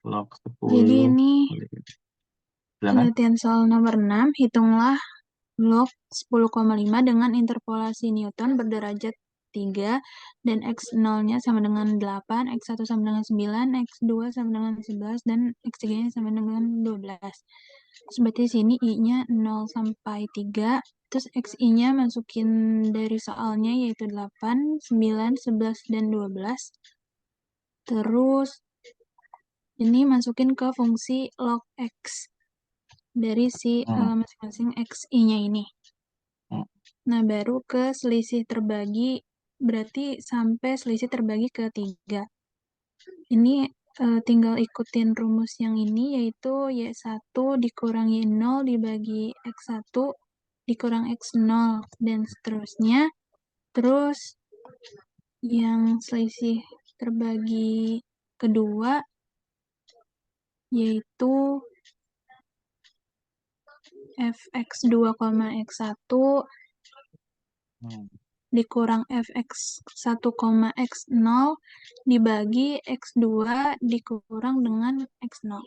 Log 10.
Jadi ini
Silakan.
penelitian soal nomor 6, hitunglah log 10,5 dengan interpolasi Newton berderajat 3 dan X0-nya sama dengan 8, X1 sama dengan 9, X2 sama dengan 11, dan X3-nya sama dengan 12. Seperti sini I-nya 0 sampai 3, terus XI-nya masukin dari soalnya yaitu 8, 9, 11, dan 12. Terus ini masukin ke fungsi log X dari si masing-masing XI-nya ini. Nah, baru ke selisih terbagi, berarti sampai selisih terbagi ke 3. Ini tinggal ikutin rumus yang ini, yaitu Y1 dikurangi 0 dibagi X1 dikurang X0, dan seterusnya. Terus yang selisih terbagi kedua, yaitu Fx2, X1 dikurang Fx1, X0 dibagi X2 dikurang dengan X0.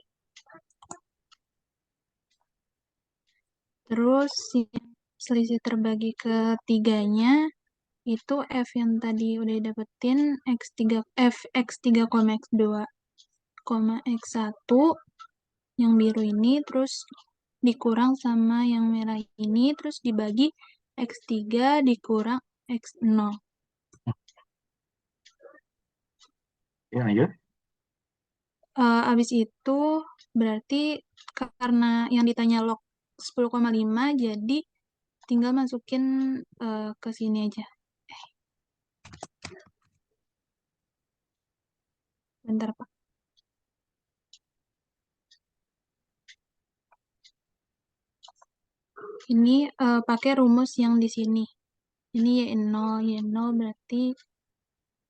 Terus
selisih terbagi ketiganya itu F yang tadi udah dapetin X3 X3, X2, X1 yang biru ini terus dikurang sama yang merah ini terus dibagi X3 dikurang X0.
Ya, lanjut.
Abis itu berarti karena yang ditanya log 10,5 jadi tinggal masukin ke sini aja. Bentar, Pak. Ini pakai rumus yang di sini. Ini Y0 berarti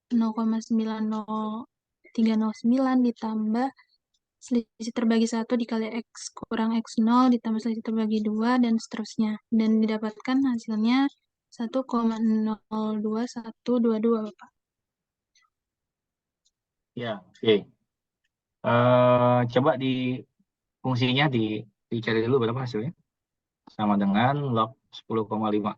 0,90309 ditambah selisih terbagi 1 dikali X kurang X0 ditambah selisih terbagi 2 dan seterusnya. Dan didapatkan hasilnya 1,02122, Bapak.
Ya, oke. Coba di fungsinya dicari dulu berapa hasilnya. Sama dengan log 10,5.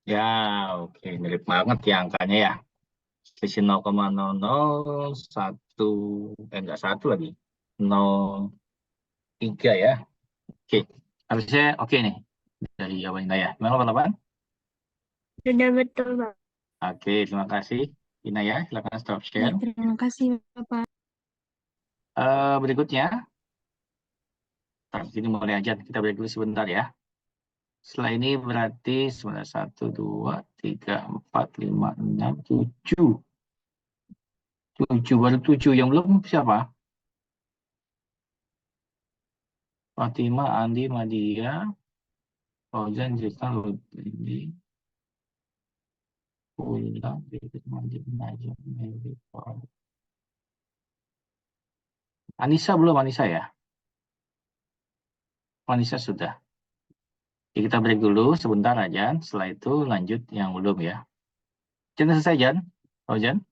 Ya, oke. Mirip banget ya angkanya ya. Selisih 0,001, enggak 1 lagi. 0,3 ya. Oke. Harusnya oke nih. Dari jawaban Inaya. Gimana Pak?
Sudah betul, Pak.
Oke, terima kasih. Inaya, silakan stop
Ya,
share.
terima kasih, Bapak.
Berikutnya, ini mulai aja. Kita break dulu sebentar ya. Setelah ini berarti sebentar 1, 2, 3, 4, 5, 6, 7. 7, baru 7. Yang belum siapa? Fatima, Andi, Madia, Fauzan, Jika, Lutfi, Ulang, Bibit, Mandi, Najam, Mary, Paul. Anissa belum, Anissa ya? Anissa sudah. Jadi kita break dulu sebentar aja. Setelah itu lanjut yang belum ya. Jangan selesai, Jan. Oh, Jan?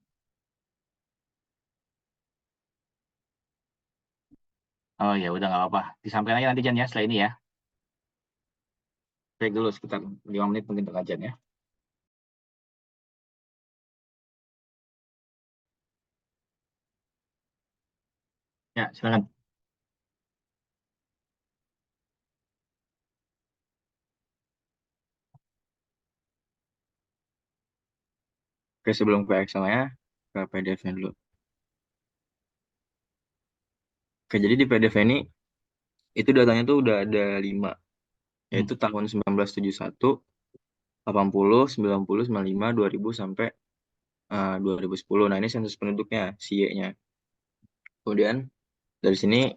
Oh ya, udah nggak apa-apa. Disampaikan aja nanti Jan ya, setelah ini ya. Break dulu sekitar 5 menit mungkin untuk Jan ya. Ya, silakan. Oke, sebelum ke Excel-nya, ke PDF-nya dulu. Oke, jadi di PDF ini, itu datanya tuh udah ada 5. Yaitu tahun 1971, 80, 90, 95, 2000, sampai 2010. Nah, ini sensus penduduknya, si Y-nya. Kemudian, dari sini,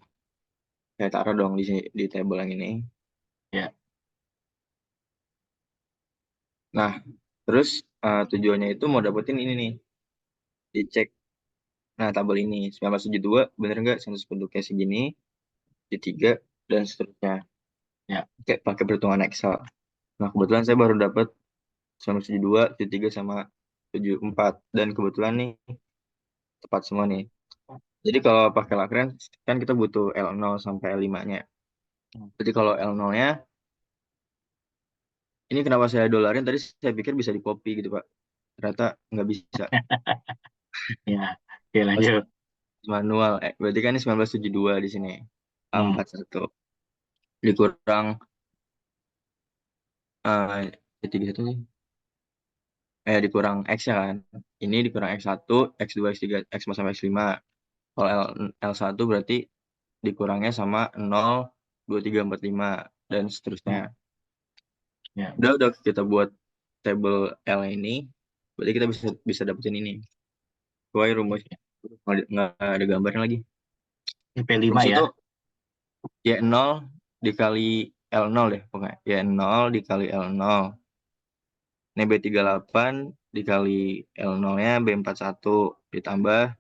saya taruh dong di table yang ini. Ya. Nah, terus tujuannya itu mau dapetin ini nih. Dicek. Nah, tabel ini 1972 bener nggak sensus penduduknya segini, di 3 dan seterusnya. Ya, kayak pakai perhitungan Excel. Nah, kebetulan saya baru dapat 1972, 73 sama 74 dan kebetulan nih tepat semua nih. Jadi kalau pakai Lagrange kan kita butuh L0 sampai L5-nya. Jadi kalau L0-nya ini kenapa saya dolarin tadi saya pikir bisa di copy gitu, Pak. Ternyata nggak bisa. Ya, oke lanjut. Manual, berarti kan ini 1972 di sini. A41. Dikurang 31 nih. Dikurang X-nya kan. Ini dikurang X1, X2, X3, X4 sampai X5. Kalau L1 berarti dikurangnya sama 0, 2, 3, 4, 5 dan seterusnya. Ya. Udah kita buat table L ini, berarti kita bisa dapetin ini. Sesuai rumusnya. Nggak ada gambarnya lagi. P5 ya? Itu Y0 dikali L0 deh pokoknya. Y0 dikali L0. Ini B38 dikali L0-nya B41 ditambah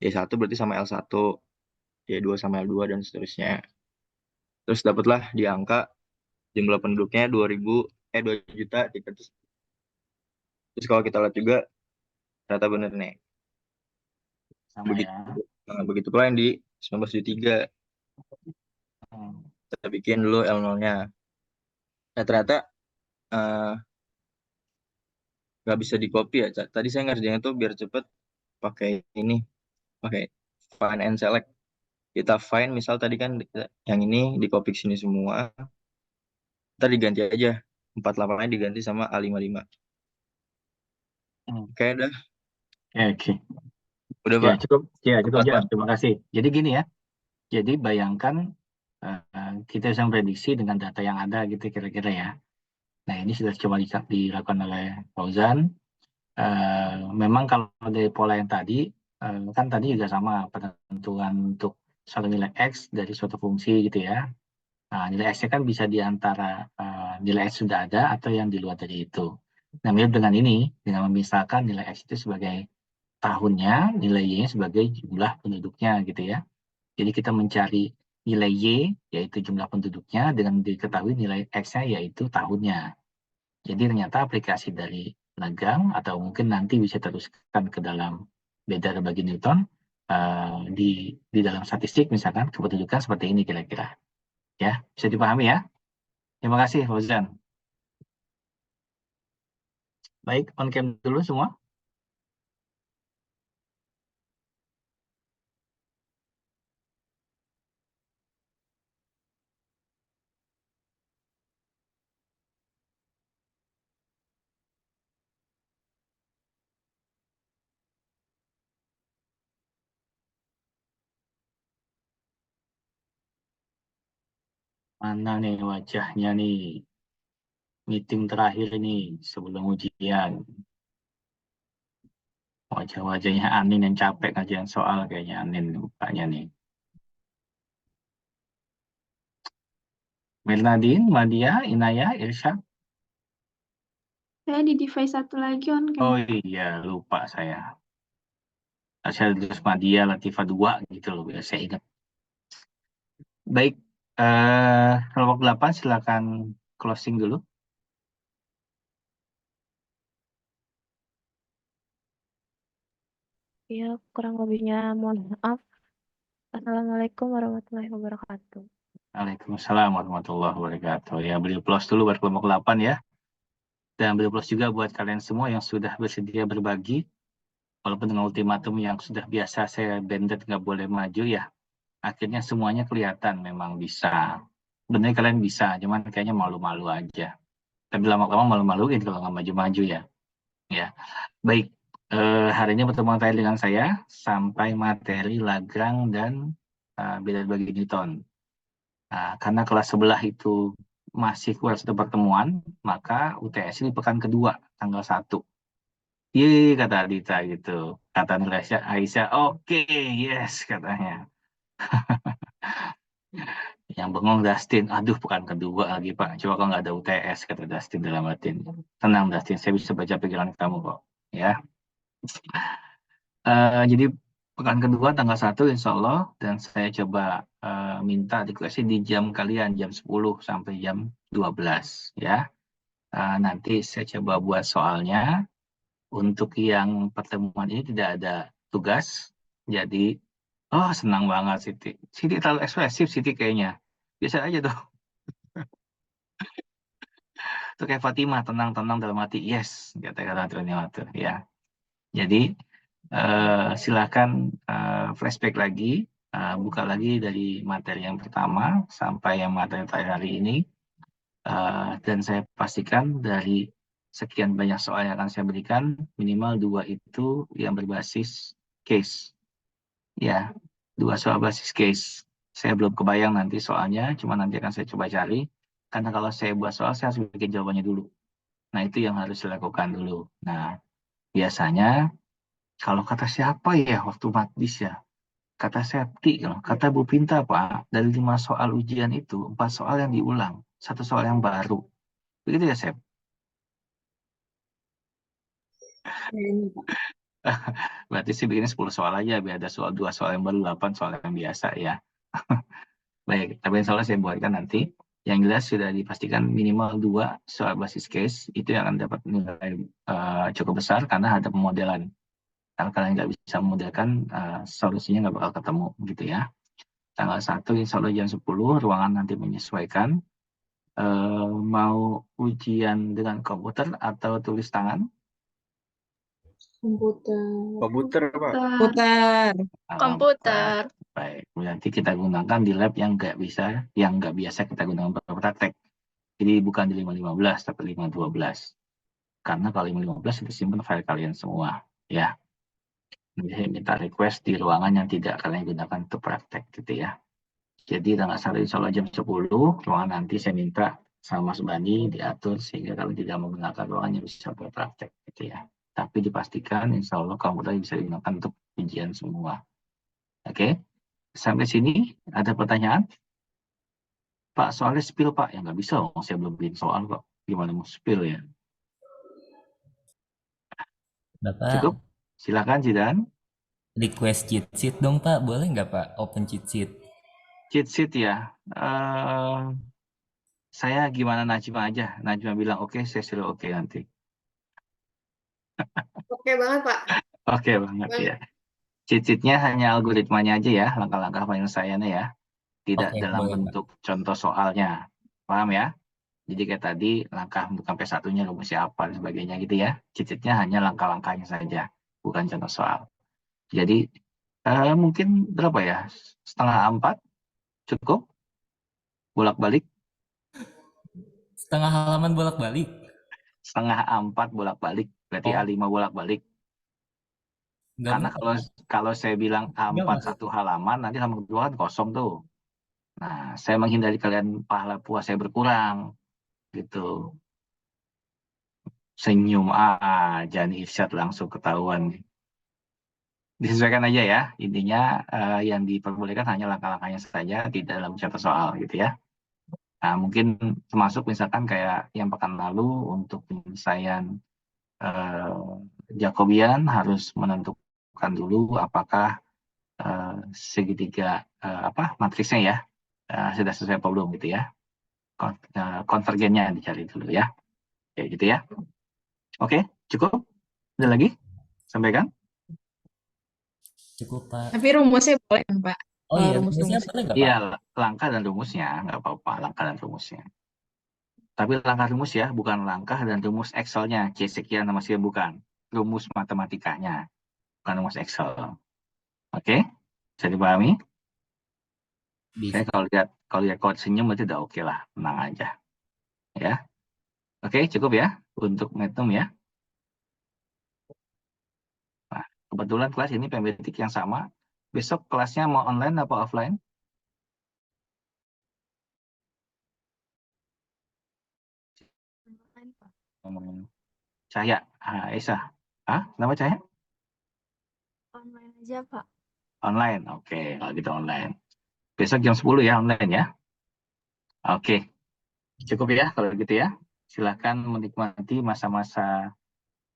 Y1 berarti sama L1. Y2 sama L2 dan seterusnya. Terus dapatlah di angka jumlah penduduknya 2 juta 300. Terus kalau kita lihat juga
Ternyata bener nih.
Sama
Begitu,
ya.
begitu pula yang di 1973.
Hmm.
Kita bikin dulu L0-nya. Nah, ternyata eh, nggak bisa di copy ya. Tadi saya ngerjainnya tuh biar cepet pakai ini, pakai find and select. Kita find misal tadi kan yang ini di copy sini semua. Ntar diganti aja. 48-nya diganti sama A55.
Hmm.
Oke, dah.
Oke.
Udah,
Ya
Pak.
cukup
Tepat,
Jar.
Pak.
Terima kasih. Jadi gini ya. Jadi bayangkan kita bisa memprediksi dengan data yang ada gitu kira-kira ya. Nah ini sudah coba dilakukan oleh Fauzan. Memang kalau dari pola yang tadi, kan tadi juga sama penentuan untuk suatu nilai X dari suatu fungsi gitu ya. Nah, nilai X-nya kan bisa di antara nilai X sudah ada atau yang di luar dari itu. Nah, mirip dengan ini, dengan memisahkan nilai X itu sebagai tahunnya, nilai Y-nya sebagai jumlah penduduknya gitu ya. Jadi kita mencari nilai Y, yaitu jumlah penduduknya, dengan diketahui nilai X-nya, yaitu tahunnya. Jadi ternyata aplikasi dari Lagrange, atau mungkin nanti bisa teruskan ke dalam beda bagi Newton, di dalam statistik misalkan, kependudukan seperti ini kira-kira. Ya, bisa dipahami ya? Terima kasih, Fauzan. Baik, on cam dulu semua. Mana nih wajahnya nih? Meeting terakhir ini sebelum ujian. Wajah-wajahnya Anin yang capek ngajarin soal kayaknya Anin mukanya nih. Mirnadin, Madia, Inaya, Irsyad.
Saya di device satu lagi on cam.
Oh iya, lupa saya. Saya terus Madia, Latifah 2 gitu loh, biar saya ingat. Baik, kelompok 8 silakan closing dulu.
Ya, kurang lebihnya mohon maaf. Assalamualaikum warahmatullahi wabarakatuh.
Waalaikumsalam warahmatullahi wabarakatuh. Ya, beri plus dulu buat kelompok 8 ya. Dan beri plus juga buat kalian semua yang sudah bersedia berbagi. Walaupun dengan ultimatum yang sudah biasa saya banded nggak boleh maju ya. Akhirnya semuanya kelihatan memang bisa. Benar kalian bisa, cuman kayaknya malu-malu aja. Tapi lama-lama malu-maluin kalau nggak maju-maju ya. Ya, baik. Hari ini pertemuan terakhir dengan saya sampai materi Lagrange dan beda bagi Newton. Karena kelas sebelah itu masih kurang satu pertemuan, maka UTS ini pekan kedua, tanggal 1. Iya, kata Adita gitu. Kata Aisyah, oke, yes, katanya. Yang bengong Dustin, aduh pekan kedua lagi Pak, coba kalau nggak ada UTS, kata Dustin dalam batin. Tenang Dustin, saya bisa baca pikiran kamu kok. Ya. Jadi pekan kedua tanggal 1 insya Allah, dan saya coba minta dikasih di jam kalian, jam 10 sampai jam 12. Ya. Nanti saya coba buat soalnya. Untuk yang pertemuan ini tidak ada tugas, jadi senang banget Siti. Siti terlalu ekspresif Siti kayaknya. Biasa aja tuh. Itu kayak Fatimah, tenang-tenang dalam hati. Yes, kata-kata Triniwatur ya. Jadi silakan flashback lagi, buka lagi dari materi yang pertama sampai yang materi terakhir hari ini. Dan saya pastikan dari sekian banyak soal yang akan saya berikan, minimal 2 itu yang berbasis case. Ya, 2 soal basis case. Saya belum kebayang nanti soalnya, cuma nanti akan saya coba cari. Karena kalau saya buat soal, saya harus bikin jawabannya dulu. Nah, itu yang harus dilakukan dulu. Nah, biasanya, kalau kata siapa ya waktu matdis ya? Kata Septi, kata Bu Pinta, Pak, dari 5 soal ujian itu, 4 soal yang diulang, 1 soal yang baru. Begitu ya, Sep? Berarti sih bikinnya 10 soal aja, biar ada soal 2 soal yang baru, 8 soal yang biasa ya. Baik, tapi insya Allah saya buatkan nanti. Yang jelas sudah dipastikan minimal 2 soal basis case, itu yang akan dapat nilai cukup besar karena ada pemodelan. Karena kalian nggak bisa memudahkan, solusinya nggak bakal ketemu gitu ya. Tanggal 1 insya Allah jam 10, ruangan nanti menyesuaikan. Mau ujian dengan komputer atau tulis tangan?
Komputer, Pak.
Komputer.
Komputer.
Baik, nanti kita gunakan di lab yang nggak biasa kita gunakan praktek. Jadi bukan di 515 tapi 512. Karena kalau 515 itu simpan file kalian semua, ya. Jadi saya minta request di ruangan yang tidak kalian gunakan untuk praktek gitu ya. Jadi tanggal 1 insya Allah jam 10, ruangan nanti saya minta sama Mas Bani diatur sehingga kalau tidak menggunakan ruangannya bisa berpraktek gitu ya. Tapi dipastikan insya Allah komputer bisa digunakan untuk ujian semua. Oke, sampai sini ada pertanyaan? Pak, soalnya spill Pak, ya nggak bisa, saya belum bikin soal kok. Gimana mau spill ya?
Bapak,
Cukup? Silakan Zidan.
request cheat sheet dong Pak, boleh nggak Pak? Open cheat sheet.
Cheat sheet ya. Saya gimana Najma aja. Najma bilang oke, saya suruh oke nanti.
Oke banget, Pak.
Oke banget ya. Cheat sheet-nya hanya algoritmanya aja ya, langkah-langkah penyelesaiannya ya. Tidak
Oke,
dalam
boleh, Pak.
bentuk contoh soalnya. Paham ya? Jadi kayak tadi langkah bukan P1-nya rumusnya apa dan sebagainya gitu ya. Cheat sheet-nya hanya langkah-langkahnya saja, bukan contoh soal. Jadi mungkin berapa ya? 3:30 cukup? Bolak-balik?
Setengah halaman bolak-balik.
3:30 bolak-balik, berarti
Oh.
A5 bolak-balik.
Nggak
Karena kalau saya bilang A4
Nggak,
satu halaman, nanti halaman kedua kan kosong tuh. Nah, saya menghindari kalian pahala puas saya berkurang. Gitu. Senyum aja nih Irsyad langsung ketahuan. Disesuaikan aja ya. Intinya yang diperbolehkan hanya langkah-langkahnya saja, tidak dalam contoh soal gitu ya. Nah, mungkin termasuk misalkan kayak yang pekan lalu untuk penyelesaian Jacobian harus menentukan dulu apakah segitiga matriksnya ya sudah sesuai apa belum gitu ya. Konvergennya dicari dulu ya. Kayak gitu ya. Oke, cukup? Ada lagi? Sampaikan.
Cukup Pak.
Tapi rumusnya boleh kan, Pak?
Oh iya,
Rumus-rumus.
rumusnya boleh nggak Pak?
Iya, langkah dan rumusnya nggak apa-apa, langkah dan rumusnya. Tapi langkah rumus ya, bukan langkah dan rumus Excel-nya, C sekian nama saya bukan. Rumus matematikanya, bukan rumus Excel. Oke, bisa dipahami?
Bisa.
Kalau lihat kode senyum berarti udah oke lah, tenang aja. Ya. Oke, cukup ya untuk Magnum ya. Nah, kebetulan kelas ini pembetik yang sama. Besok kelasnya mau online apa offline? Cahaya, Esa. Nama Cahaya?
Online aja, Pak.
Online, oke. Kalau gitu online. Besok jam 10 ya online ya. Oke, cukup ya kalau gitu ya. Silahkan menikmati masa-masa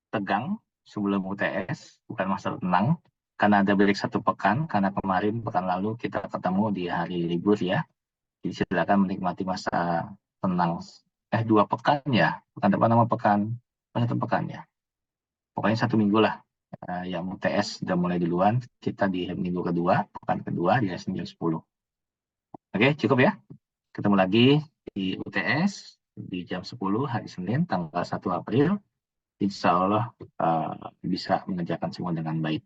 tegang sebelum UTS, bukan masa tenang. Karena ada break 1 pekan, karena kemarin pekan lalu kita ketemu di hari libur ya. Jadi silakan menikmati masa tenang. 2 pekan ya, bukan apa nama pekan, 1 pekan ya. Pokoknya 1 minggu lah. Yang UTS sudah mulai duluan, kita di minggu kedua, pekan kedua di jam 10. Oke, cukup ya. Ketemu lagi di UTS di jam 10 hari Senin tanggal 1 April. Insya Allah bisa mengerjakan semua dengan baik.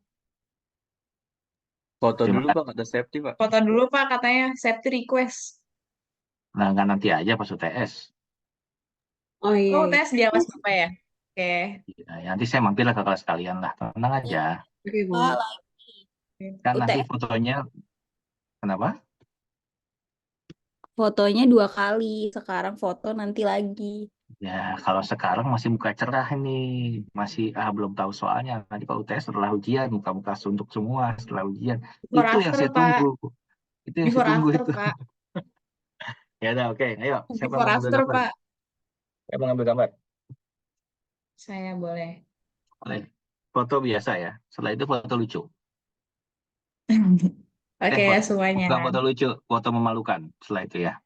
Foto dulu Pak, kata safety Pak.
Foto dulu, Pak, katanya safety request.
Nah, nggak nanti aja pas UTS.
Oh iya. Oh, tes di awas Bapak ya? Oke.
Ya, nanti saya mampir lah ke kelas kalian lah. Tenang aja.
Oke, Bu.
Kan nanti fotonya, kenapa?
Fotonya 2 kali, sekarang foto nanti lagi.
Ya, kalau sekarang masih muka cerah nih. Masih belum tahu soalnya. Nanti kalau UTS setelah ujian, muka-muka suntuk semua setelah ujian.
Before
Itu yang
after,
saya
Pak.
tunggu. Itu yang saya
Before
tunggu
after,
itu.
Pak.
Ya udah, oke. Ayo, siapa
Before
mau ngambil
after,
gambar?
Pak.
Siapa mau ngambil gambar?
Saya boleh.
Boleh. Foto biasa ya. Setelah itu foto lucu.
Oke ya semuanya.
Bukan foto lucu, foto memalukan setelah itu ya.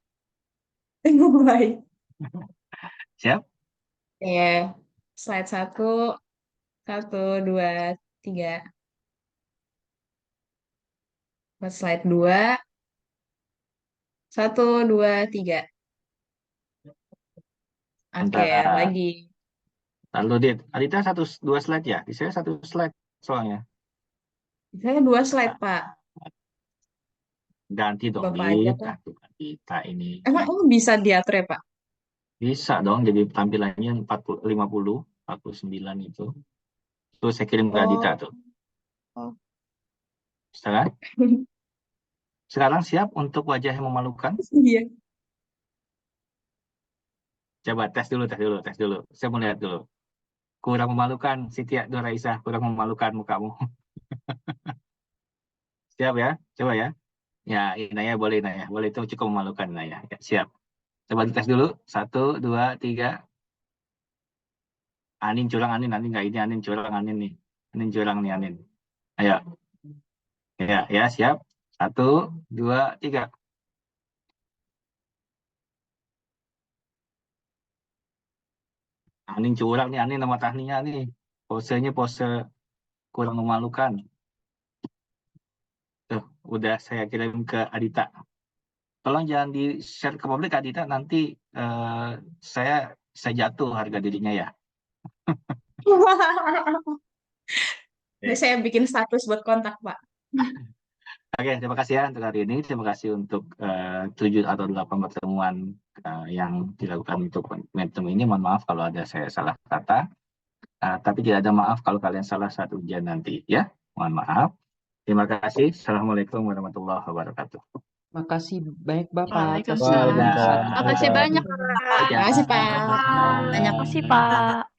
Baik.
Siap?
Oke. Slide 1, 1, 2, 3.
Buat slide 2. 1, 2, 3. Oke,
Bentar.
lagi.
Lalu Dit, Adita 2 slide ya? Di saya 1 slide soalnya.
Saya 2 slide, Pak.
Ganti dong,
Bapak aja
Dit.
tuh.
Aduh, Adita ini.
Emang bisa diatur ya, Pak?
Bisa dong, jadi tampilannya 40, 50, 49 itu. Terus saya kirim ke Adita tuh.
Oh.
Bisa kan? Sekarang siap untuk wajah yang memalukan?
Iya.
Coba tes dulu. Saya mau lihat dulu. Kurang memalukan, Siti Nuraisah, kurang memalukan mukamu. Siap ya? Coba ya. Ya, Inaya boleh, Inaya. Boleh, itu cukup memalukan, Inaya. Ya, siap. Coba dites dulu. 1, 2, 3. Anin curang, Anin nggak ini, Anin curang, Anin nih. Anin curang nih, Anin. Ayo. Ya, siap. 1, 2, 3. Anin curang nih, Anin nama tahninya nih. Posenya pose kurang memalukan. Tuh, udah saya kirim ke Adita. Tolong jangan di-share ke publik, Adita. Nanti saya jatuh harga dirinya ya.
Ini saya bikin status buat kontak, Pak.
Oke, terima kasih ya untuk hari ini. Terima kasih untuk 7 atau 8 pertemuan yang dilakukan untuk momentum ini. Mohon maaf kalau ada saya salah kata. Tapi tidak ada maaf kalau kalian salah saat ujian nanti. Ya, mohon maaf. Terima kasih. Assalamualaikum warahmatullahi wabarakatuh.
Makasih baik Bapak atas
Waalaikumsalam.
insight.
Makasih banyak, Pak.
Terima kasih, Pak.
Banyak kasih, Pak.